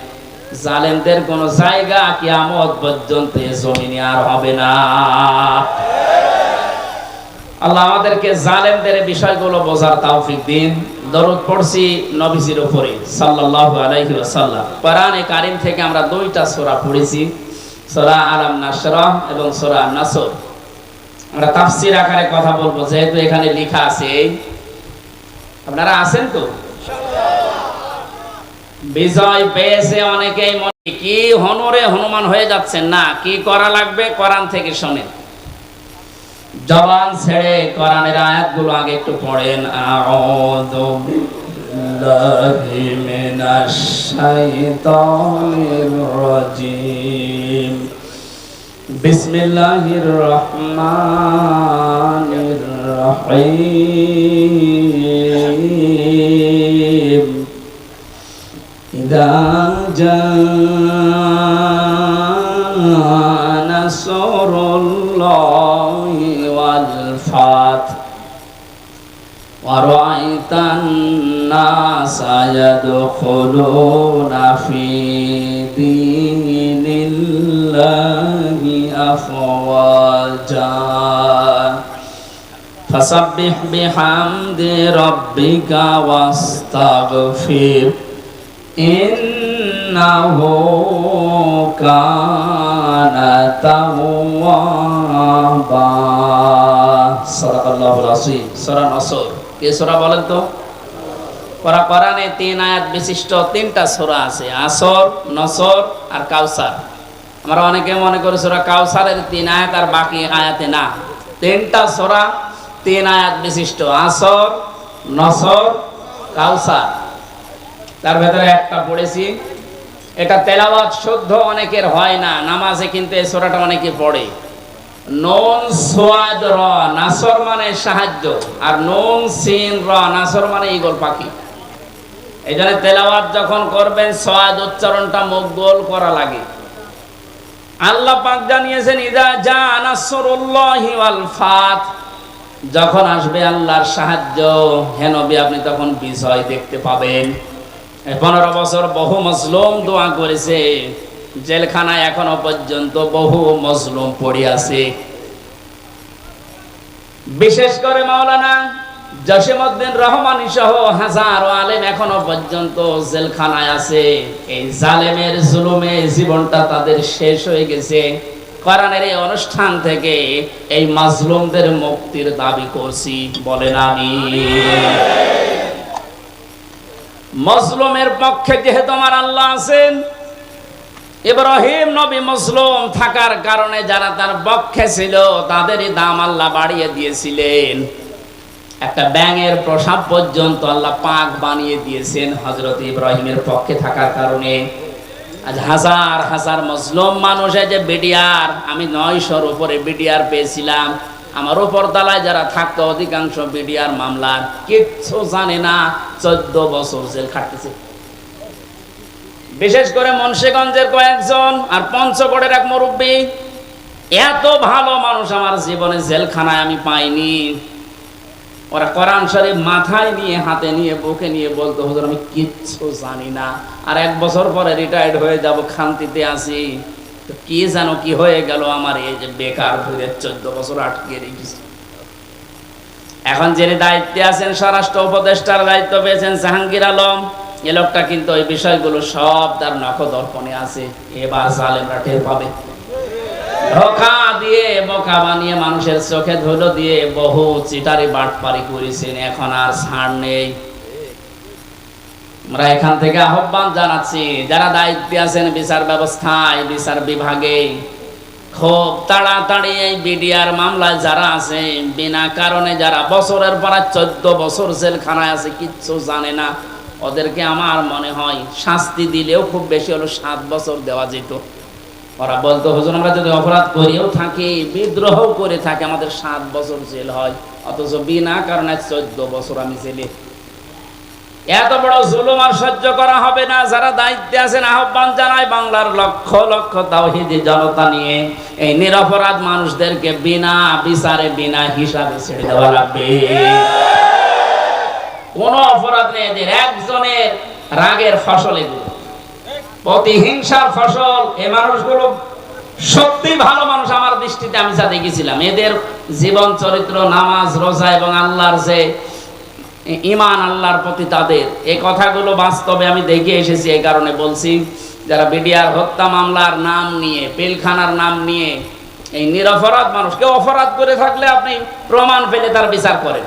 Speaker 1: জালেমদের কোন জায়গা কিয়ামত পর্যন্ত এ জমিনে আর হবে না। আল্লাহ আমাদেরকে জালেমদের বিষয়গুলো বোঝার তৌফিক দিন। দরুদ পড়ছি নবীজির উপরে সাল্লাল্লাহু আলাইহি ওয়াসাল্লাম। কোরআনে কারীম থেকে আমরা দুইটা সূরা পড়েছি, সূরা আলাম নাশরাহ এবং সূরা নাসর। আমরা তাফসীর আকারে কথা বলবো, যেহেতু এখানে লেখা আছে। আপনারা আছেন তো? বিজয় পেয়েছে অনেকেই, মনে কি হনরে হনুমান হয়ে যাচ্ছেন না? কি করা লাগবে কোরআন থেকে শুনেন, জবান ছেড়ে কোরআনের আয়াতগুলো আগে একটু পড়েন। আউযু বিল্লাহি মিনাশ শাইতানির রাজীম, বিসমিল্লাহির রহমানির রহিম। ইযা জাআ নাসরুল্লাহি ওয়াল ফাth ওয়া রাআইতান নাসা ইয়াদখুলুনা ফি দীনিল্লাহি আফওয়াজা ফাসাব্বিহ বিহামদি রাব্বিকা ওয়াস্তাগফির ইন্নাহু কানা তাওয়াবা। সাল্লাল্লাহু আলাইহি সূরা নাসর। কে সূরা বলেন তো? কোরআনে 3 আয়াত বিশিষ্ট 3টা সূরা আছে, আসর, নসর আর কাউসার। আমরা অনেকে মনে করি সূরা কাউসারের 3 আয়াত আর বাকি আয়াতে না। 3টা সূরা 3 আয়াত বিশিষ্ট, আসর, নসর, কাউসার। তার ভেতরে একটা পড়েছি, এটা তেলাওয়াত শুদ্ধ অনেকের হয় না, নামাজে কিন্তু এই সূরাটা অনেকে পড়ে। নুন সোয়াদ র, নাসর মানে সাহায্য, আর নুন সিন র, নাসর মানে ঈগল পাখি। এই জন্য তেলাওয়াত যখন করবেন সোয়াদ উচ্চারণটা মুখ গোল করা লাগে। আল্লাহ পাক জানিয়েছেন, ইযা জা নাসরুল্লাহি ওয়াল ফাth, যখন আসবে আল্লাহর সাহায্য, হে নবী আপনি তখন বিজয় দেখতে পাবেন। 15 বছর বহু মজলুম দোয়া করেছে, জেলখানায় এখনো পর্যন্ত বহু মজলুম পড়ে আছে। বিশেষ করে মাওলানা জসিমউদ্দিন রহমানী সহ হাজারো আলেম এখনো পর্যন্ত জেলখানায় আছে। এই জালেমের জুলুমে জীবনটা তাদের শেষ হয়ে গেছে। কোরআনের এই অনুষ্ঠান থেকে এই মাজলুমদের মুক্তির দাবি করছি, বলেন আমিন। মজলুমের পক্ষে যেহেতু আমার আল্লাহ আছেন, ইব্রাহিম নবী মজলুম থাকার কারণে যারা তার পক্ষে ছিল তাদেরই দাম আল্লাহ বাড়িয়ে দিয়েছিলেন। একটা ব্যাঙের প্রসাব পর্যন্ত আল্লাহ পাক বানিয়ে দিয়েছেন হযরত ইব্রাহিমের পক্ষে থাকার কারণে। আজ হাজার হাজার মজলুম মানুষে যে বিডিআর, আমি 900-র উপরে বিডিআর পেয়েছিলাম। আমার উপর তলায় যারা থাকতো অধিকাংশ বিডিআর মামলার কিচ্ছু জানে না, 14 বছর জেল খাটতেছে। বিশেষ করে মুন্সিগঞ্জের কয়েকজন আর পঞ্চগড়ের এক মুরব্বী, এত ভালো মানুষ আমার জীবনে জেলখানায় আমি পাইনি। ওরা কোরআন শরীফ মাথায় নিয়ে হাতে নিয়ে বুকে নিয়ে বলতো, হুজুর আমি কিচ্ছু জানি না, আর 1 বছর পরে রিটায়ার্ড হয়ে যাব, খান্তিতে আছি, তো কি জানো কি হয়ে গেল আমার, এই যে বেকার ধরে 14 বছর আটকে রেখেছি। এখন যিনি দায়িত্বে আছেন, স্বরাষ্ট্র উপদেষ্টার দায়িত্ব পেয়েছেন জাহাঙ্গীর আলম, এ লোকটা কিন্তু ওই বিষয়গুলো সব তার নখদর্পণে আছে। এবার জালেমরা টের পাবে। ধোঁকা দিয়ে বোকা বানিয়ে মানুষের চোখে ধুলো দিয়ে বহু চিটারি বাটপারি করেছেন, এখন আর ছাড় নেই। আমরা এখান থেকে আহ্বান জানাচ্ছি, যারা দায়িত্বে আছেন বিচার ব্যবস্থায়, বিচার বিভাগে, খুব তাড়াতাড়ি এই বিডিআর মামলায় যারা আছে, বিনা কারণে যারা বছরের পর 14 বছর জেলখানায় আছে, কিচ্ছু জানে না, ওদেরকে আমার মনে হয় শাস্তি দিলেও খুব বেশি হলো 7 বছর দেওয়া যেত। ওরা বলতো, হুজুর আমরা যদি অপরাধ করেও থাকি, বিদ্রোহ করে থাকি, আমাদের 7 বছর জেল হয়, অথচ বিনা কারণে 14 বছর আমি জেলে। এত বড় জুলুম আর সহ্য করা হবে না। যারা দায়িত্বে আছেন, আহ্বান জানায় বাংলার লক্ষ লক্ষ তাওহীদি জনতা নিয়ে এই নিরপরাধ মানুষদেরকে বিনা বিচারে বিনা হিসাবে ছেড়ে দেওয়া লাগবে। কোন অপরাধ নেই এদের, একজনের রাগের ফসল এগুলো, প্রতিহিংসার ফসল। এই মানুষগুলো সত্যি ভালো মানুষ আমার দৃষ্টিতে, আমি যা দেখেছিলাম এদের জীবন চরিত্র, নামাজ রোজা এবং আল্লাহর যে ঈমান, আল্লাহর প্রতি তাদের, এই কথাগুলো বাস্তবে আমি দেখে এসেছি। এই কারণে বলছি, যারা বিডিআর হত্যা মামলার নাম নিয়ে, পিলখানার নাম নিয়ে এই নিরপরাধ মানুষকে, অপরাধ করে থাকলে আপনি প্রমাণ পেলে তার বিচার করেন,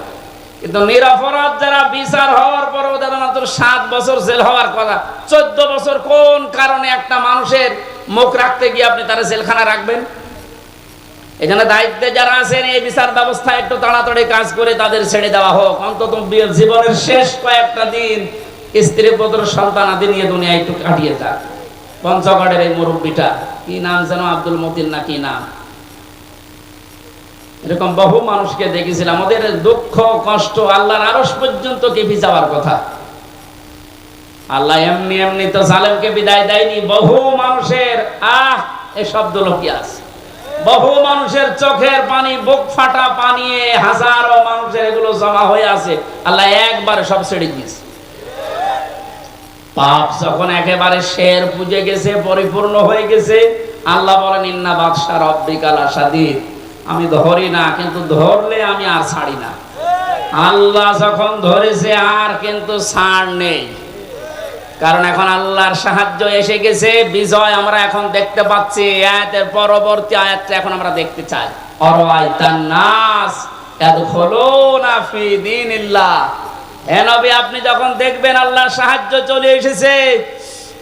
Speaker 1: কিন্তু নিরপরাধ যারা বিচার হওয়ার পর ওদের মাত্র 7 বছর জেল হওয়ার কথা, 14 বছর কোন কারণে একটা মানুষের মুখ রাখতে গিয়ে আপনি তারা জেলখানা রাখবেন? এখানে দায়িত্বে যারা আছেন, এই বিচার ব্যবস্থা একটু তাড়াতাড়ি কাজ করে তাদের ছেড়ে দেওয়া হোক। অন্তত জীবনের শেষ কয়েকটা দিন স্ত্রী পুত্র সন্তান আদি নিয়ে দুনিয়া একটু কাটিয়ে যাক। পঞ্চগড়ের এই মুরব্বীটা, কি নাম যেন, আব্দুল মতিন না কি নাম, এরকম বহু মানুষকে দেখেছিলাম। ওদের দুঃখ কষ্ট আল্লাহর আরশ পর্যন্ত কেঁপে যাওয়ার কথা। আল্লাহ এমনি এমনি তো জালেমকে বিদায় দেয়নি। বহু মানুষের এই শব্দ লোকি আছে, বহু মানুষের চোখের পানি, বুক ফাটা পানি, হাজারো মানুষের এগুলো জমা হয়ে আছে, আল্লাহ একবারে সব ছেড়ে দিয়েছে। পাপ যখন একেবারে শের পুজে গেছে, পরিপূর্ণ হয়ে গেছে, আল্লাহ বলেন, ইন্না বাদশা রব্বিকাল শাদীদ, আমি ধরি না, কিন্তু ধরলে আমি আর ছাড়ি না। আল্লাহ যখন ধরেছে আর কিন্তু ছাড় নেই, কারণ এখন আল্লাহর সাহায্য এসে গেছে, বিজয় আমরা এখন দেখতে পাচ্ছি। আয়াতের পরবর্তী আয়াতটা এখন আমরা দেখতে চাই। অরাআইতান নাস ইয়াদখুলুনা ফি দীনিল্লাহ, হে নবী আপনি যখন দেখবেন আল্লাহর সাহায্য চলে এসেছে,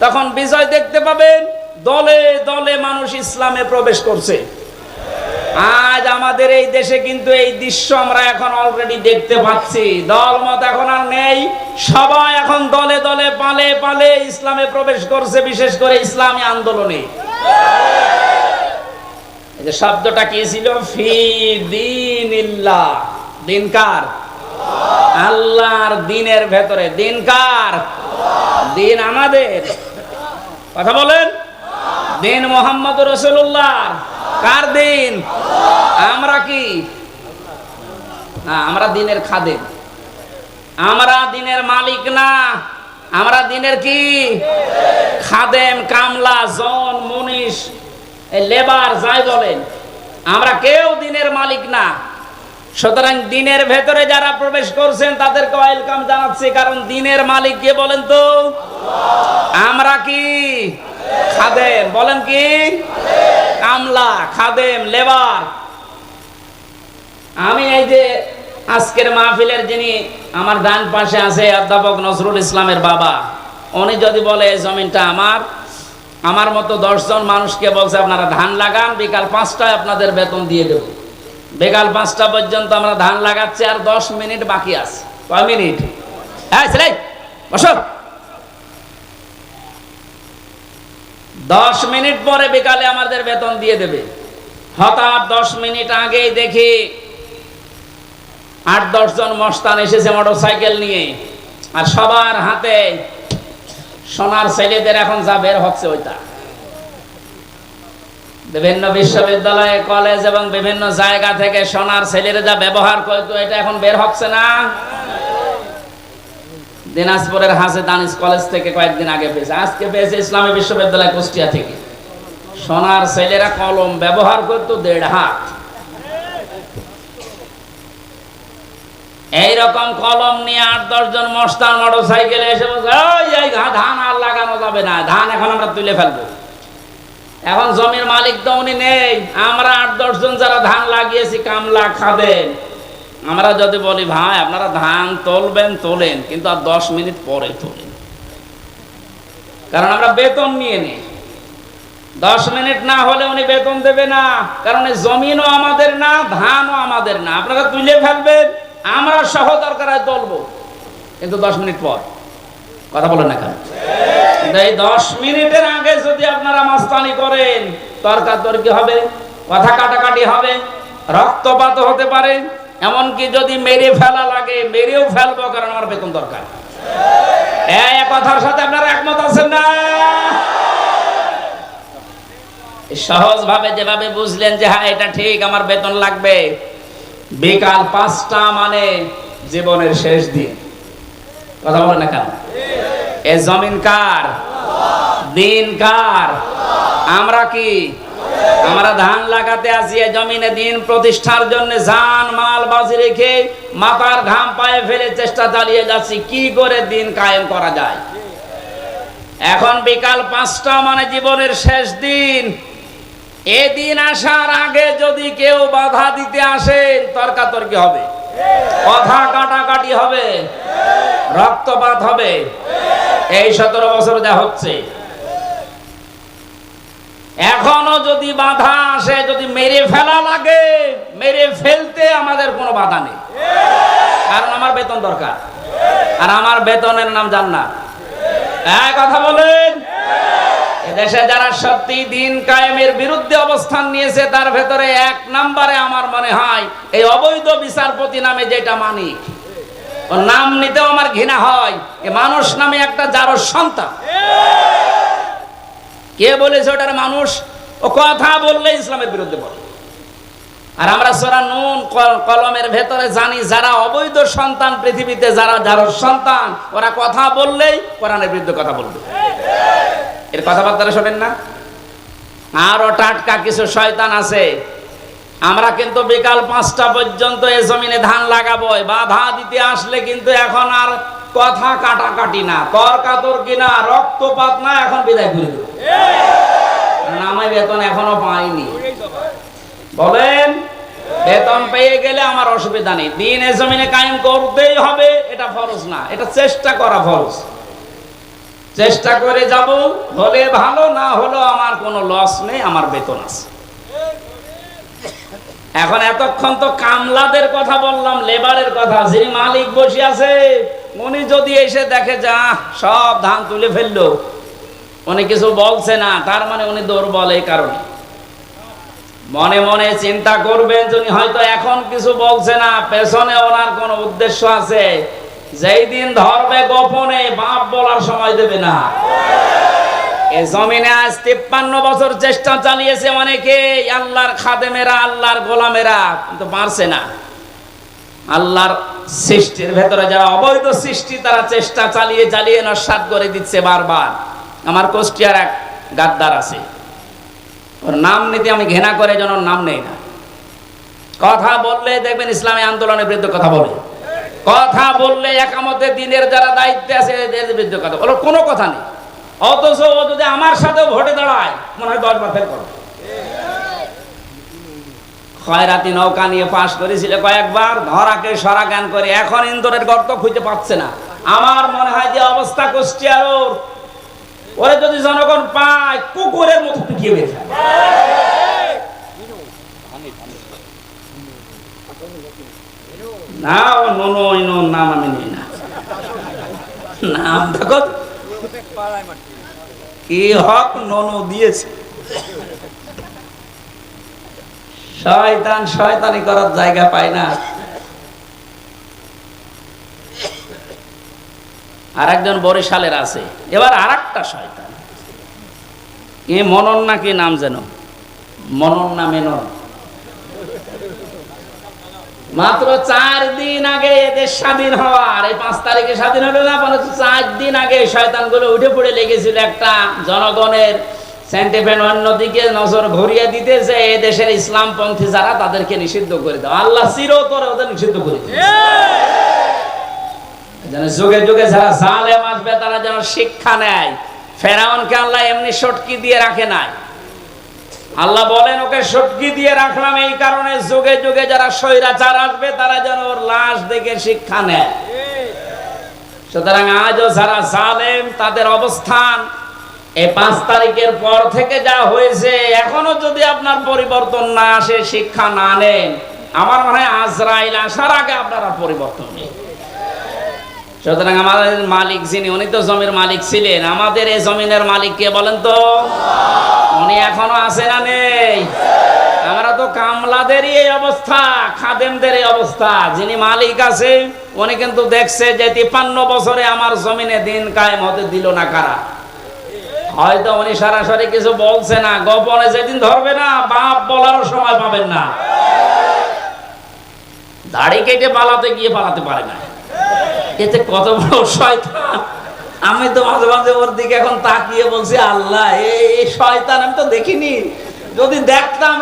Speaker 1: তখন বিজয় দেখতে পাবেন। দলে দলে মানুষ ইসলামে প্রবেশ করছে। আজ আমাদের এই দেশে কিন্তু এই দৃশ্য আমরা এখন অলরেডি দেখতে পাচ্ছি। দলমত এখন আর নেই, সবাই এখন দলে দলে পালে পালে ইসলামে প্রবেশ করছে, বিশেষ করে ইসলামী আন্দোলনে। এই যে শব্দটা কি ছিল, ফি দীনিল্লাহ, দিন কার? আল্লাহর দিনের ভেতরে। দিন কার? দিন আমাদের। কথা বলেন, দিন মুহাম্মদ রাসূলুল্লাহ। কার দিন? আমরা কি না, আমরা দিনের খাদেম, আমরা দিনের মালিক না, আমরা দিনের কি খাদেম, কামলা, জন, মুনিশ, লেবার যাই বলেন, আমরা কেউ দিনের মালিক না। সুতরাং দিনের ভেতরে যারা প্রবেশ করছেন তাদেরকে ওয়েলকাম জানাচ্ছি, কারণ দিনের মালিক কে বলেন তো? আমরা কি খাদেম, বলেন কি কামলা, খাদেম, লেবার। আমি এই যে আজকের মাহফিলের যিনি আমার ডান পাশে আছে, অধ্যাপক নজরুল ইসলামের বাবা, উনি যদি বলে এই জমিনটা আমার মতো 10 জন মানুষকে বলছে আপনারা ধান লাগান, বিকাল 5টায় আপনাদের বেতন দিয়ে দেব। বিকাল 5টা পর্যন্ত আমরা ধান লাগাচ্ছি, আর 10 মিনিট বাকি আছে। কয় মিনিট? হ্যাঁ ছেলে বসো। 10 মিনিট পরে বিকালে আমাদের বেতন দিয়ে দেবে। হঠাৎ 10 মিনিট আগেই দেখি 8-10 জন মস্তান এসেছে মোটরসাইকেল নিয়ে, আর সবার হাতে সোনার ছেলেদের এখন যা বের হচ্ছে ওইটা। বিভিন্ন বিশ্ববিদ্যালয়, কলেজ এবং বিভিন্ন জায়গা থেকে সোনার ছেলেরা যা ব্যবহার করতো, এটা এখন বের হচ্ছে না। দিনাজপুরের হাসে দানিশ কলেজ থেকে কয়েকদিন আগে পেয়েছে, আজকে পেয়েছে ইসলামী বিশ্ববিদ্যালয় কুষ্টিয়া থেকে। সোনার ছেলেরা কলম ব্যবহার করতো 1.5 হাত। এইরকম কলম নিয়ে 8-10 জন মস্তান মোটর সাইকেলে এসে বলছে, এই ধান আর লাগানো যাবে না, ধান এখন আমরা তুলে ফেলবো। এখন জমির মালিক তো উনি নেই, আমরা 8-10 জন যারা ধান লাগিয়েছি কামলা খাবেন, আমরা যদি বলি ভাই আপনারা ধান তুলবেন তোলেন, কিন্তু আর 10 মিনিট পরে তোলেন, কারণ আমরা বেতন নিয়ে নিই। 10 মিনিট না হলে উনি বেতন দেবে না, কারণ এই জমিনও আমাদের না, ধানও আমাদের না। আপনারা তুলে ফেলবেন, আমরা সহ দরকার হয় তুলবো, কিন্তু 10 মিনিট পর। কথা বলেন না কেন? এই 10 মিনিটের আগে যদি আপনারা মাস্তানি করেন, তর্কাতর্কি হবে, কথা কাটাকাটি হবে, রক্তপাত হতে পারে, এমনকি যদি মেরে ফেলা লাগে মেরেও ফেলবো, কারণ আমার বেতন দরকার। এই কথার সাথে আপনারা একমত আছেন না? সহজ ভাবে যেভাবে বুঝলেন যে হ্যাঁ এটা ঠিক, আমার বেতন লাগবে, বিকাল 5টা মানে জীবনের শেষ দিন। কথা বলেন না কেন? এ জমিন কার? দিন কার? আমরা কি? আমরা ধান লাগাতে আসি, এই জমিনে দিন প্রতিষ্ঠার জন্য জান মাল বাজি রেখে মাথার ঘাম পায়ে ফেলে চেষ্টা চালিয়ে যাচ্ছি কি করে দিন কায়েম করা যায়। এখন বিকাল 5টা মানে জীবনের শেষ দিন। এদিন আসার আগে যদি কেউ বাধা দিতে আসেন, তর্কাতর্কি হবে, কথা কাটাকাটি হবে, রক্তপাত হবে। এই 17 বছর যা হচ্ছে, এখনো যদি বাধা আসে, যদি মেরে ফেলা লাগে, মেরে ফেলতে আমাদের কোনো বাধা নেই, কারণ আমার বেতন দরকার, আর আমার বেতনের নাম জান্নাত। এই কথা বলেন। এদেশে যারা সত্যি দিন কায়েমের বিরুদ্ধে অবস্থান নিয়েছে, তার ভেতরে 1 নম্বরে আমার মনে হয় এই অবৈধ বিচারপতি নামে যেটা মানিক, ওর নাম নিতেও আমার ঘৃণা হয়। এ মানুষ নামে একটা জারজ সন্তান। কে বলেছে ওটার মানুষ? ও কথা বললে ইসলামের বিরুদ্ধে বলে। আর আমরা সূরা নূন কলমের ভেতরে জানি, যারা অবৈধ সন্তান পৃথিবীতে, যারা জারজ সন্তান, ওরা কথা বললেই কোরআনের বিরুদ্ধে কথা বলবে। এর কথাবার্তা শোনেন না? আরো টাটকা কিছু শয়তান আছে। আমরা কিন্তু বিকাল 5টা পর্যন্ত এই জমিনে ধান লাগাবো, বাধা দিতে আসলে কিন্তু এখন আর কথা কাটাকাটি না, তর্কাতর্কি না, রক্তপাত না, এখন বিদায় করে দেব। নামাই বেতন এখনো পাইনি, বলেন বেতন পেয়ে গেলে আমার অসুবিধা নেই। দিন এই জমিনে কায়েম করতেই হবে, এটা ফরজ না, এটা চেষ্টা করা ফরজ। চেষ্টা করে যাব, হলে ভালো, না হলো আমার কোনো লস নেই, আমার বেতন আছে। এখন এতক্ষণ তো কামলাদের কথা বললাম, লেবারের কথা। যিনি মালিক বসে আছে, উনি যদি এসে দেখে যা সব ধান তুলে ফেললো, উনি কিছু বলছে না, তার মানে উনি দুর্বল। এই কারণে মনে মনে চিন্তা করবেন, যিনি হয়তো এখন কিছু বলছে না, পেছনে ওনার কোনো উদ্দেশ্য আছে। যেই দিন ধরবে গোপনে, বাপ বলার সময় দেবে না। এই জমিনে আজ 53 বছর চেষ্টা চালিয়েছে অনেকে, আল্লাহর খাদেমেরা, আল্লাহর গোলামেরা, কিন্তু পারছে না। আল্লাহর সৃষ্টির ভেতরে যারা অবৈধ সৃষ্টি, তারা চেষ্টা চালিয়ে চালিয়ে নস্যাৎ করে দিচ্ছে বারবার। আমার কুষ্টিয়ার এক গাদ্দার আছে, ওর নাম নিতে আমি ঘৃণা করে যেন নাম নেই না। কথা বললে দেখবেন ইসলামী আন্দোলনের বিরুদ্ধে কথা বলে, কথা বললে একামতে দিনের যারা দায়িত্বে আছে এদের বিরুদ্ধে কথা বলে, কোনো কথা নেই। অথচ ও যদি আমার সাথেও ভোটে দাঁড়ায়, মনে হয় 10 বার ফেল করবে। খয়রাতি নৌকা নিয়ে পাশ করেছিল কয়েকবার, ধরাকে সরা জ্ঞান করে, এখন ইন্দোরের গর্ত খুঁজে পাচ্ছে না। আমার মনে হয় যে অবস্থা কুষ্টিয়ার ওরে যদি জনগণ পায়, কুকুরের মতো পিটিয়ে বের যায়। না, ও নুনু নাম আমি নিই না, নাম দেখো কি হক ননু দিয়েছে। শয়তান শয়তানি করার জায়গা পায় না। আরেকজন বরিশালের আছে, এবার আরেকটা শয়তান, কি মনন নাকি নাম যেন, মনন না মেনন? মাত্র 4 দিন আগে এদের স্বাধীন হওয়ার, এই 5 তারিখে স্বাধীন হলো না, 4 দিন আগে শয়তানগুলো উঠে পড়ে লেগেছিল একটা জনগণের সেন্টিমেন্ট অন্যদিকে নজর ঘুরিয়ে দিতে, যে এই দেশের ইসলামপন্থী যারা তাদেরকে নিষিদ্ধ করে দাও। আল্লাহ চিরতরে ওদের নিষিদ্ধ করে দিয়েছে, যেন যুগে যুগে যারা জালেম আসবে তারা যেন শিক্ষা নেয়। ফেরাউনকে আল্লাহ এমনি সটকি দিয়ে রাখে নাই। আল্লাহ বলেন ওকে সটকি দিয়ে রাখলাম এই কারণে যুগে যুগে যারা স্বৈরাচার আসবে তারা যেন ওর লাশ দেখে শিক্ষা নেয়। সুতরাং আজও যারা জালেম তাদের অবস্থান এই 5 তারিখের পর থেকে যা হয়েছে, এখনো যদি আপনার পরিবর্তন না আসে, শিক্ষা না নেন, আমার মনে হয় আজরাইল আসার আগে আপনারা পরিবর্তন নেই। সুতরাং আমাদের মালিক যিনি, উনি তো জমির মালিক ছিলেন, আমাদের এই জমিনের মালিক কে বলেন তো? উনি এখনো আছে না নেই? আমরা তো কামলাদেরই এই অবস্থা, খাদেমদের এই অবস্থা। যিনি মালিক আছে উনি কিন্তু দেখছে যে 53 বছরে আমার জমিনে দিন কায়েম হতে দিল না কারা। হয়তো উনি সরাসরি কিছু বলছে না, গোপনে যেদিন ধরবে না বাপ বলারও সময় পাবেন না। দাড়ি কেটে পালাতে গিয়ে পালাতে পারে না, এতে কত বড় শয়তান। আমি তো মাঝে মাঝে ওর দিকে এখন তাকিয়ে বলছি, আল্লাহ এই শয়তান আমি তো দেখিনি, যদি দেখতাম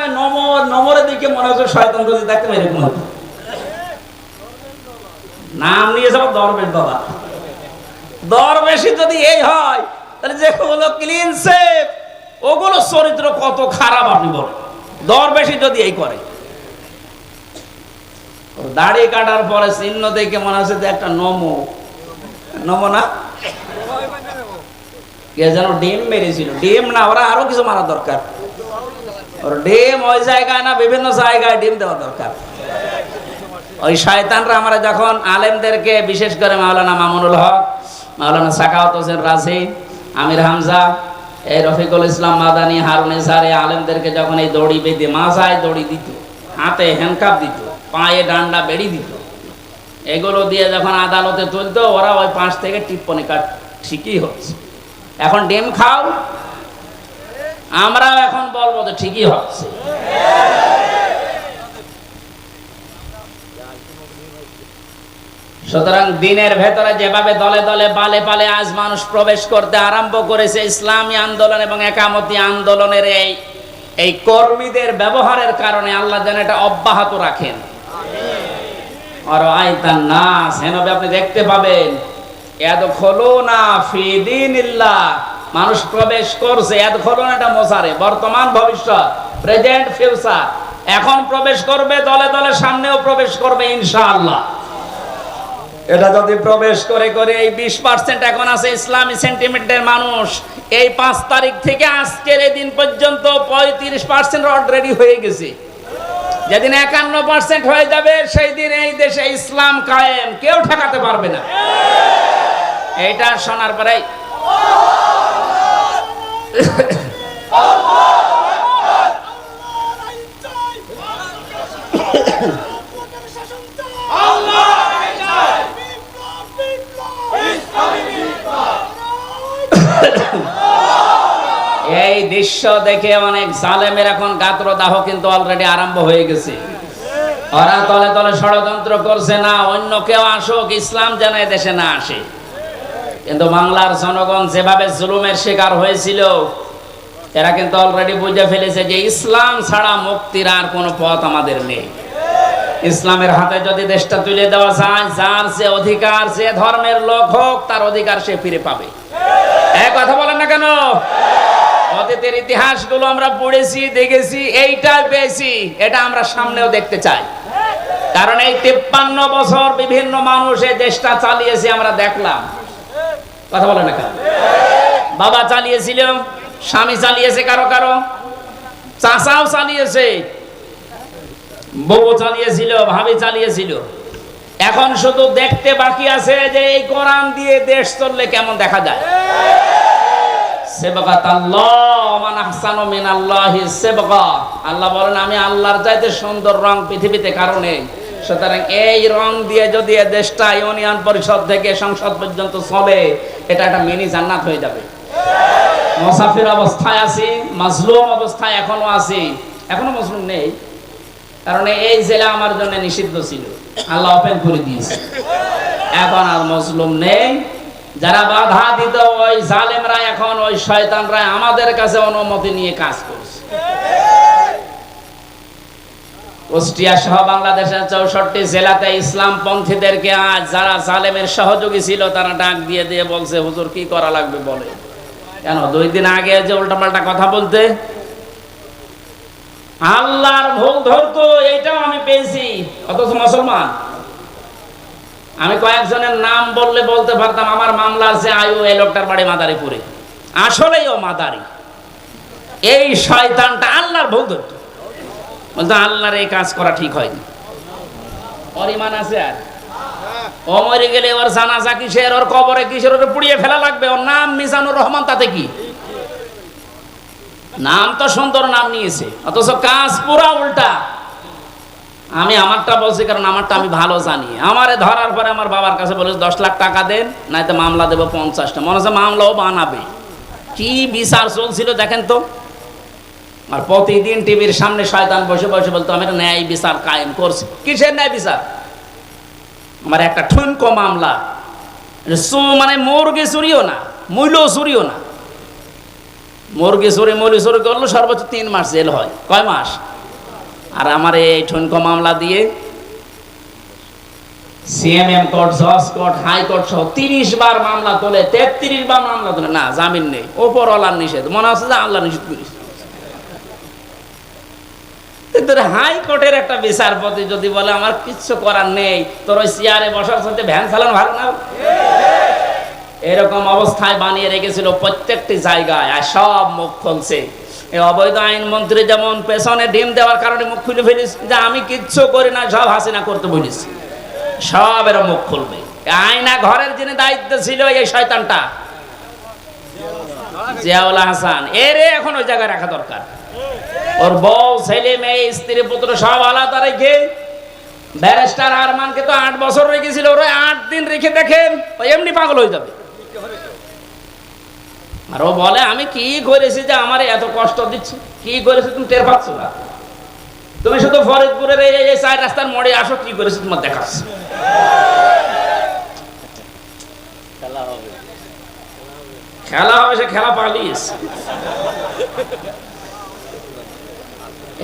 Speaker 1: নমরের দিকে মনে হচ্ছে শয়তান, যদি দেখতাম এরকম হতো। নাম নিয়ে যাবো দরবেশ বাবা। দরবেশই যদি এই হয় তাহলে যেগুলো ক্লিন সেভ ওগুলো চরিত্র কত খারাপ আপনি বলেন। দরবেশই যদি এই করে, দাড়ি কাটার পরে চিহ্ন দেখে মনে হচ্ছে একটা নমো না, কে যেন ডিম মেরেছিল। ডিম না, ওরা আরো কিছু মারা দরকার। ওর ডিম ওই জায়গায় না, বিভিন্ন জায়গায় ডিম দেওয়া দরকার। ওই শয়তানরা আমরা যখন আলেমদেরকে, বিশেষ করে মাওলানা মামুনুল হক, মাওলানা সাখাওয়াত হোসেন রাজি, আমির হামজা, এই রফিকুল ইসলাম মাদানী, হারুন ইসহার, আলেমদেরকে যখন এই দড়ি বেঁধে মাথায় দড়ি দিত, হাতে হ্যান্ডকাপ দিত, পায়ে ডান্ডা বেড়ি দিত, এগুলো দিয়ে যখন আদালতে তুলতো, ওরা ওই 5 থেকে টিপ্পনি কাট, ঠিকই হচ্ছে। এখন ডিম খাও, আমরাও এখন বলবো তো ঠিকই হচ্ছে। সুতরাং দিনের ভেতরে যেভাবে দলে দলে পালে পালে আজ মানুষ প্রবেশ করতে আরম্ভ করেছে, ইসলামী আন্দোলন এবং একামতি আন্দোলনের এই কর্মীদের ব্যবহারের কারণে আল্লাহ যেন এটা অব্যাহত রাখেন। আর আইতান নাস, হেনবে আপনি দেখতে পাবেন ইয়াদখুলুনা ফি দীনিল্লাহ, মানুষ প্রবেশ করছে। ইয়াদখুলুনা এটা মোসারে, বর্তমান ভবিষ্যৎ, প্রেজেন্ট ফিউচার। এখন প্রবেশ করবে, দলে দলে সামনেও প্রবেশ করবে ইনশাআল্লাহ। এটা যদি প্রবেশ করে করে এই 20% এখন আছে ইসলামী সেন্টিমেন্টের মানুষ, এই 5 তারিখ থেকে আজকের এই দিন পর্যন্ত 35% অলরেডি হয়ে গেছে। যেদিন 51% হয়ে যাবে সেই দিন এই দেশে ইসলাম কায়েম, কেউ ঠেকাতে পারবে না। এইটা শোনার পরে এই দৃশ্য দেখে অনেক জালেমের এখন গাত্রদাহ কিন্তু অলরেডি আরম্ভ হয়ে গেছে। ওরা তলে তলে ষড়যন্ত্র করছে, না অন্য কেউ আসুক, ইসলাম যেন দেশে না আসে। কিন্তু বাংলার জনগণ যেভাবে জুলুমের শিকার হয়েছিল, এরা কিন্তু অলরেডি বুঝে ফেলেছে যে ইসলাম ছাড়া মুক্তির আর কোনো পথ আমাদের নেই। ইসলামের হাতে যদি দেশটা তুলে দেওয়া যায়, যার যে অধিকার, যে ধর্মের লোক হোক, তার অধিকার সে ফিরে পাবে। এক কথা বলেন না কেন? অতীতের ইতিহাসগুলো আমরা পড়েছি, দেখেছি, এইটাই পেয়েছি, এটা আমরা সামনেও দেখতে চাই। কারণ এই 53 বছর বিভিন্ন মানুষ এই দেশটা চালিয়েছে, আমরা দেখলাম। কথা বলেন না কেন? বাবা চালিয়েছিল, স্বামী চালিয়েছে, কারো কারো চাচাও চালিয়েছে, বউ চালিয়েছিল, ভাবি চালিয়েছিল। এখন শুধু দেখতে বাকি আছে যে এই কোরআন দিয়ে দেশ চললে কেমন দেখা যায়। আল্লাহ বলেন আমি আল্লাহর চাইতে সুন্দর রং পৃথিবীতে কারণে। সুতরাং এই রং দিয়ে যদি দেশটা ইউনিয়ন পরিষদ থেকে সংসদ পর্যন্ত চলে, এটা একটা মিনি জান্নাত হয়ে যাবে। মুসাফির অবস্থায় আছি, মাজলুম অবস্থায় এখনো আছি, এখনো মজলুম নেই, কারণ এই জেলা আমার জন্য নিষিদ্ধ ছিল, আল্লাহ ওপেন করে দিয়েছে। এখন আর মজলুম নেই। যারা বাধা দিত ওই জালেমরা, এখন ওই শয়তানরা আমাদের কাছে অনুমতি নিয়ে কাজ করছে। কুষ্টিয়া সহ বাংলাদেশের 64 জেলাতে ইসলাম পন্থীদেরকে আজ যারা জালেমের সহযোগী ছিল তারা ডাক দিয়ে দিয়ে বলছে, হুজুর কি করা লাগবে বলে। কেন 2 দিন আগে যে উল্টাপাল্টা কথা বলতে আল্লাহর ভুল ধরতো, এইটাও আমি পেয়েছি, অথচ মুসলমান। আমি কয়েকজনের নাম বললে বলতে পারতাম, আমার মামলা আছে আয়ু, এই লোকটার বাড়ি মাদারীপুরে, আসলেই ও মাদারি। এই শয়তানটা আল্লাহর ভুল ধরতো, বলতো আল্লাহর এই কাজ করা ঠিক হয়নি। ওর ইমান আছে আর ও মরে গেলে ওর জানাজা কিসের, ওর কবরে কিসের, ওর পুড়িয়ে ফেলা লাগবে। ওর নাম মিজানুর রহমান, তাতে কি? নাম তো সুন্দর নাম নিয়েছে, অথচ কাজ পুরা উল্টা। আমি আমারটা বলছি কারণ আমারটা আমি ভালো জানি। আমারে ধরার পরে আমার বাবার কাছে বলে 10 লাখ টাকা দেন, নয়তো মামলা দেবো 50টা। মনে হচ্ছে মামলাও বানাবে। কি বিচার চলছিল দেখেন তো। আর প্রতিদিন টিভির সামনে শয়তান বসে বসে বলতো আমি ন্যায় বিচার কায়েম করছি। কিসের ন্যায় বিচার? আমার একটা ঠুনকো মামলা, মানে মুরগি চুরিও না, মূল্য চুরিও না। মুরগি চুরি মৌলি চুরি করলো সর্বোচ্চ 3 মাস জেল হয়। কয় মাস? আর আমার এই ঠুনকো মামলা দিয়ে সিএমএম কোর্ট, জজ কোর্ট, হাইকোর্ট সহ 30 বার মামলা তোলে, 33 বার মামলা তোলে, না জামিন নেই। ওপরওয়ালার নিষেধ, মনে হচ্ছে যে আল্লাহ নিষেধ করিস। হাইকোর্টের একটা বিচারপতি যদি বলে আমার কিচ্ছু করার নেই, তোর ওই চেয়ারে বসার সাথে ভ্যান চালানো ভালো না, এরকম অবস্থায় বানিয়ে রেখেছিল প্রত্যেকটি জায়গায়। আর সব মুখ খুলছে। এই অবৈধ আইন মন্ত্রী যেমন পেছনে ডিম দেওয়ার কারণে মুখ খুলে ফেলিস যে আমি কিচ্ছু করি না, সব হাসিনা করতে বলিস, সব এরা মুখ খুলবে। আয়না ঘরের যিনি দায়িত্ব ছিল এই শয়তানটা জিয়াউল হাসান, এরে এখন ওই জায়গায় রাখা দরকার। ওর বউ, ছেলে, মেয়ে, স্ত্রী, পুত্র সব আলাদা রেখে, ব্যারিস্টার আরমানকে তো 8 বছর রেখেছিল, ওরা 8 দিন রেখে দেখেন ওই এমনি পাগল হয়ে যাবে। আর ও বলে আমি কি করেছি যে আমার এত কষ্ট দিচ্ছে, কি করেছি তুমি টের পাচ্ছ না, তুমি শুধু ফরিদপুরের এই 4 রাস্তার মোড়ে আসো, কি করেছি তোমার দেখাচ্ছি। খেলা হবে, সে খেলা পালিস।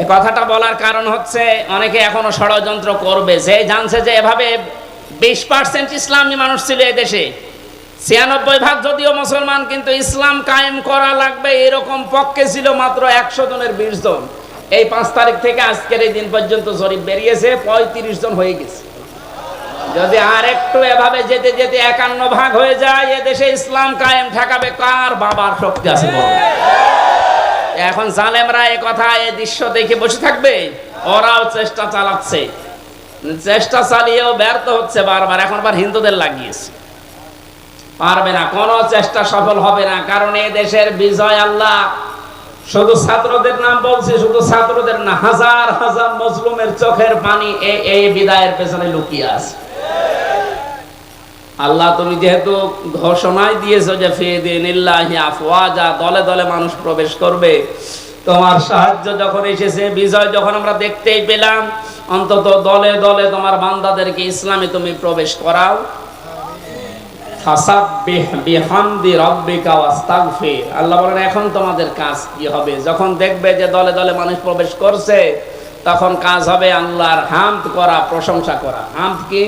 Speaker 1: এ কথাটা বলার কারণ হচ্ছে অনেকে এখনো ষড়যন্ত্র করবে, যে জানছে যে এভাবে 20% ইসলামী মানুষ ছিল এই দেশে, 96% যদিও মুসলমান, কিন্তু ইসলাম কায়েম করা লাগবে এরকম পক্ষে ছিল মাত্র 100 জনের 20 জন। এই 5 তারিখ থেকে আজকের এই দিন পর্যন্ত জরিপ বেরিয়েছে 35 জন হয়ে গেছে। যদি আর একটু এভাবে যেতে যেতে 51% হয়ে যায়, এ দেশে ইসলাম কায়েম ঠেকাবে কার বাবার শক্তি আছে বল? এখন জালেমরা এই কথা, এই দৃশ্য দেখে বসে থাকবে? ওরাও চেষ্টা চালাচ্ছে, চেষ্টা চালিয়েও ব্যর্থ হচ্ছে বারবার। এখন আবার হিন্দুদের লাগিয়েছে, পারবে না, কোনো চেষ্টা সফল হবে না। কারণ এই দেশের বিজয় আল্লাহ, শুধু ছাত্রদের নাম বলছে, শুধু ছাত্রদের না, হাজার হাজার মজলুমের চোখের পানি এই বিদায়ের পেছনে লুকিয়ে আছে। আল্লাহ তুমি যেহেতু ঘোষণায় দিয়েছো যে ফিদিনিল্লাহি আফওয়াজা, দলে দলে মানুষ প্রবেশ করবে, তোমার সাহায্য যখন এসেছে, বিজয় যখন আমরা দেখতেই পেলাম, অন্তত দলে দলে তোমার বান্দাদেরকে ইসলামে তুমি প্রবেশ করাও। ফাসাব্বিহ বিহামদি রাব্বিকা ওয়াস্তাগফির। আল্লাহ বলেন এখন তোমাদের কাজ কি হবে? যখন দেখবে যে দলে দলে মানুষ প্রবেশ করছে, তখন কাজ হবে আল্লাহর হামদ করা, প্রশংসা করা। হামদ কি?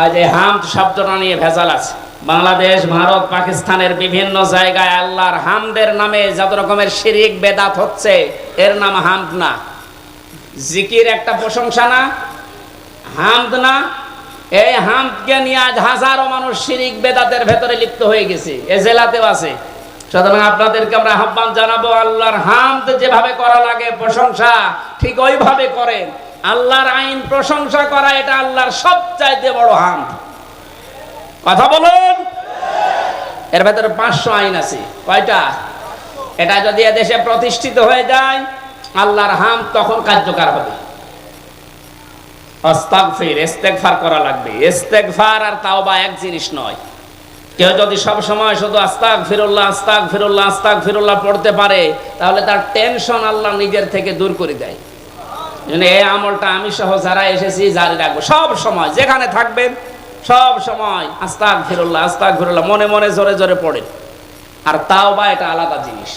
Speaker 1: আজ এই হামদ শব্দটা নিয়ে ভেজাল আছে। বাংলাদেশ, ভারত, পাকিস্তানের বিভিন্ন জায়গায় আল্লাহর হামদের নামে যত রকমের শিরিক বেদাত হচ্ছে, এর নাম হামদ না। জিকির একটা প্রশংসা না? হামদ না? এই হামদকে নিয়ে আজ হাজারো মানুষ শিরিক বেদাতের ভেতরে লিপ্ত হয়ে গেছে, এ জেলাতেও আছে। সুতরাং আপনাদেরকে আমরা আহ্বান জানাবো, আল্লাহর হামদ যেভাবে করা লাগে প্রশংসা, ঠিক ওইভাবে করেন। আল্লাহর আইন প্রশংসা করা, এটা আল্লাহর সবচাইতে বড় হামদ। কথা বলুন। এর ভেতরে 500 আইন আছে। কয়টা? এটা যদি এদেশে প্রতিষ্ঠিত হয়ে যায়, আল্লাহর হামদ তখন কার্যকর হবে। আস্তাগফির, ইস্তেগফার করা লাগবে। ইস্তেগফার আর তাওবা এক জিনিস নয়। কেউ যদি সব সময় শুধু আস্তাগফিরুল্লাহ আস্তাগফিরুল্লাহ আস্তাগফিরুল্লাহ পড়তে পারে, তাহলে তার টেনশন আল্লাহ নিজের থেকে দূর করে দেয়। এই আমলটা আমি সহ যারা এসেছি জারি রাখবো, সব সময় যেখানে থাকবেন সব সময় আস্তাগফিরুল্লাহ আস্তাগফিরুল্লাহ মনে মনে জোরে জোরে পড়েন। আর তাওবা এটা আলাদা জিনিস।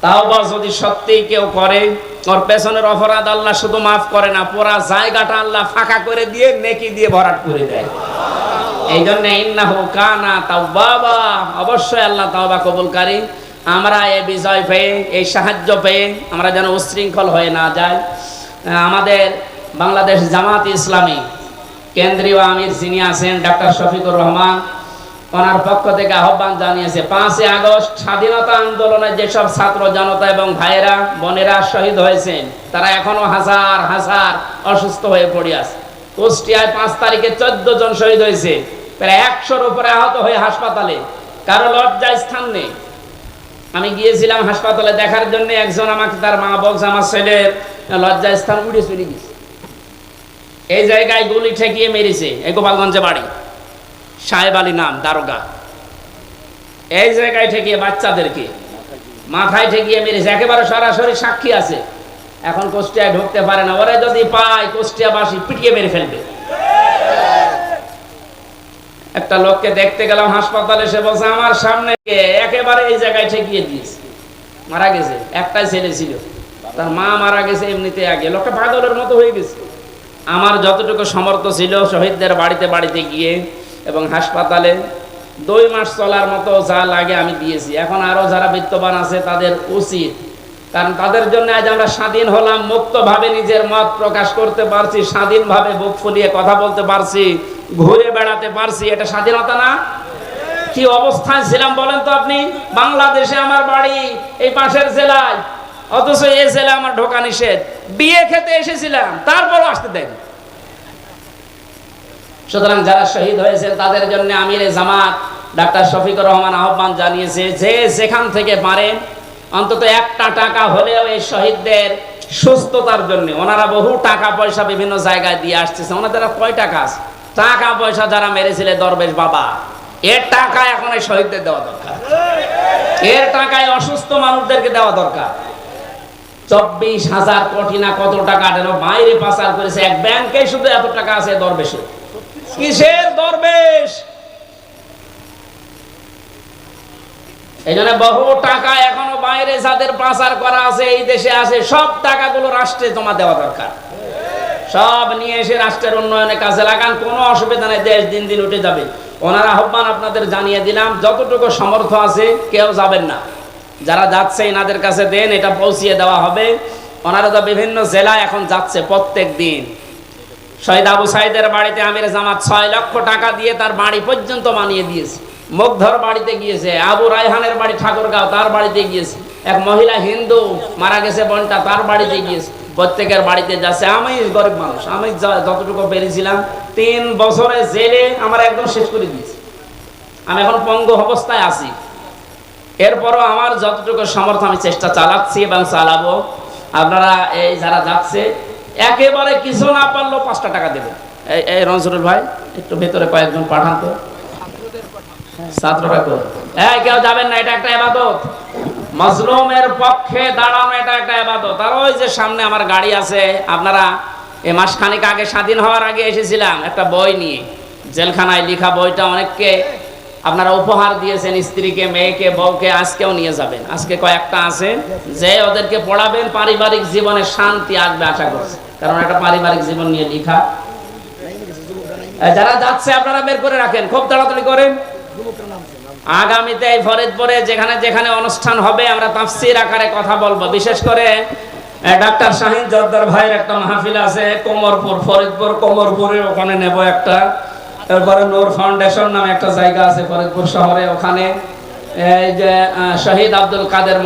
Speaker 1: তাওবা যদি সত্যিই কেউ করে, ওর পেছনের অপরাধ আল্লাহ শুধু মাফ করে না, পুরা জায়গাটা আল্লাহ ফাঁকা করে দিয়ে নেকি দিয়ে ভরাট করে দেয়। এই জন্য ইন্নাহু কানা তাওয়াবা, অবশ্যই আল্লাহ তাওবা কবুলকারী। আমরা এই বিজয় পেয়ে, এই সাহায্য পেয়ে আমরা যেন উচ্ছৃঙ্খল হয়ে না যাই। আমাদের বাংলাদেশ জামাত ইসলামী কেন্দ্রীয় আমির যিনি আছেন ডক্টর শফিকুর রহমান, ওনার পক্ষ থেকে আহ্বান জানিয়েছে 5ই আগস্ট স্বাধীনতা আন্দোলনে যেসব ছাত্র জনতা এবং ভাইয়েরা বোনেরা শহীদ হয়েছেন, তারা এখনো হাজার হাজার অসুস্থ হয়ে পড়ে আছে। কুষ্টিয়ায় 5 তারিখে 14 জন শহীদ হয়েছে, প্রায় 100-র উপরে আহত হয়ে হাসপাতালে, কারো লজ্জার স্থান নেই। আমি গিয়েছিলাম হাসপাতালে দেখার জন্য, একজন আমাকে তার মা বলছে আমার ছেলের লজ্জার স্থান উড়ে চলে গেছে। এই জায়গায় গুলি ঠেকিয়ে মেরেছে, এই গোপালগঞ্জে বাড়ি, সাহেব আলী নাম দারোগা। এই জায়গায় ঠেকিয়ে বাচ্চাদেরকে মাথায় ঠেকিয়ে মেরেছে, একেবারে সরাসরি সাক্ষী আছে। এখন কুষ্টিয়ায় ঢুকতে পারে না, ওরা যদি পায় কুষ্টিয়াবাসী পিটিয়ে মেরে ফেলবে। একটা লোককে দেখতে গেলাম হাসপাতালে, সে বলছে আমার সামনে একেবারে এই জায়গায় ঠেকিয়ে দিয়েছে, মারা গেছে। একটাই ছেলে ছিল, তার মা মারা গেছে এমনিতে আগে। লোকটা পাগলের মতো হয়ে গেছে। আমার যতটুকু সমর্থ ছিল শহীদদের বাড়িতে বাড়িতে গিয়ে এবং হাসপাতালে 2 মাস চলার মতো যা লাগে আমি দিয়েছি। এখন আরো যারা বিত্তবান আছে তাদের উচিত, কারণ তাদের জন্য আজ আমরা স্বাধীন হলাম, মুক্তভাবে নিজের মত প্রকাশ করতে পারছি, স্বাধীনভাবে বুক ফুলিয়ে কথা বলতে পারছি, ঘুরে বেড়াতে পারছি। এটা স্বাধীনতা না? কি অবস্থায় ছিলাম বলেন তো আপনি? বাংলাদেশে আমার বাড়ি এই পাশের জেলায়, অথচ এই জেলা আমার ঢোকা নিষেধ। বিয়ে খেতে এসেছিলাম, তারপরও আসতে দেন। সুতরাং যারা শহীদ হয়েছে তাদের জন্য আমিরে জামাত ডাক্তার শফিকুর রহমান আহ্বান জানিয়েছে যে যেখান থেকে পারেন অন্তত 1টা টাকা হলেও এই শহীদদের সুস্থতার জন্য, ওনারা বহু টাকা পয়সা বিভিন্ন জায়গায় দিয়ে আসতেছে, ওনাদের কয় টাকা আছে? টাকা পয়সা যারা মেরেছিল দরবেশ বাবা, এর টাকা এখন এই শহীদদের দেওয়া দরকার। এর টাকায় অসুস্থ মানুষদেরকে দেওয়া দরকার। 24,000 কোটি না কত টাকা যেন বাইরে পাচার করেছে, এক ব্যাংকে শুধু এত টাকা আছে দরবেশে। কিসের দরবেশ? এই জন্য বহু টাকা এখনো বাইরে যাদের পাচার করা আছে এই দেশে আছে, সব টাকাগুলো রাষ্ট্রে জমা দেওয়া দরকার। সব নিয়ে এসে রাষ্ট্রের উন্নয়নে কাজে লাগান, কোনো অসুবিধা নেই, দেশ দিন দিন উঠে যাবে। ওনার আহ্বান আপনাদের জানিয়ে দিলাম, যতটুকু সমর্থ আছে কেউ যাবেন না, যারা যাচ্ছে এনাদের কাছে দেন, এটা পৌঁছিয়ে দেওয়া হবে। ওনারা তো বিভিন্ন জেলায় এখন যাচ্ছে প্রত্যেক দিন। শহীদ আবু সাইদের বাড়িতে আমিরে জামাত 6 লক্ষ টাকা দিয়ে তার বাড়ি পর্যন্ত বানিয়ে দিয়েছে। মুগ্ধর বাড়িতে গিয়েছে, আবু রায়হানের বাড়ি ঠাকুরগাঁও, তার বাড়িতে গিয়েছে। এক মহিলা হিন্দু মারা গেছে বোনটা, তার বাড়িতে গিয়েছে। প্রত্যেকের বাড়িতে যাচ্ছে। আমি গরিব মানুষ, আমি যতটুকু পেরেছিলাম 3 বছরে জেলে আমার একদম শেষ করে দিয়েছে। আমি এখন পঙ্গু অবস্থায় আছি, এরপরও আমার যতটুকু সামর্থ্য আমি চেষ্টা চালাচ্ছি এবং চালাবো। আপনারা এই যারা যাচ্ছে একেবারে কিছু না পারলেও 5টা টাকা দেবেন। এই রনসুরুল ভাই একটু ভেতরে কয়েকজন পাঠান তো, ছাত্ররা তো। কেউ যাবেন না, এটা একটা ইবাদত। মাজলুমের পক্ষে দাঁড়ানো এটা একটা ইবাদত। আর ওই যে সামনে আমার গাড়ি আছে, আপনারা এই মাসখানেক আগে স্বাধীন হওয়ার আগে এসেছিলাম একটা বই নিয়ে, জেলখানায় লেখা বইটা অনেককে আপনারা উপহার দিয়েছেন, স্ত্রীকে, মেয়েকে, বউকে। আজকেও নিয়ে যাবেন, আজকে কয়েকটা আছে যে ওদেরকে পড়াবেন, পারিবারিক জীবনে শান্তি আসবে আশা করছি, কারণ একটা পারিবারিক জীবন নিয়ে লেখা। যারা যাচ্ছে আপনারা বের করে রাখেন, খুব তাড়াতাড়ি করেন। আগামীতে এই ফরিদপুরে যেখানে যেখানে অনুষ্ঠান হবে আমরা তাফসীর আকারে কথা বলবো। বিশেষ করে ডাক্তার শাহিন জর্দার ভাইয়ের একটা মাহফিল আছে কোমরপুর, ফরিদপুর কোমরপুরে, ওখানে নেব একটা। এরপরে নূর ফাউন্ডেশন নামে একটা জায়গা আছে ফরিদপুর শহরে, ওখানে এই যে শহীদ আব্দুল কাদের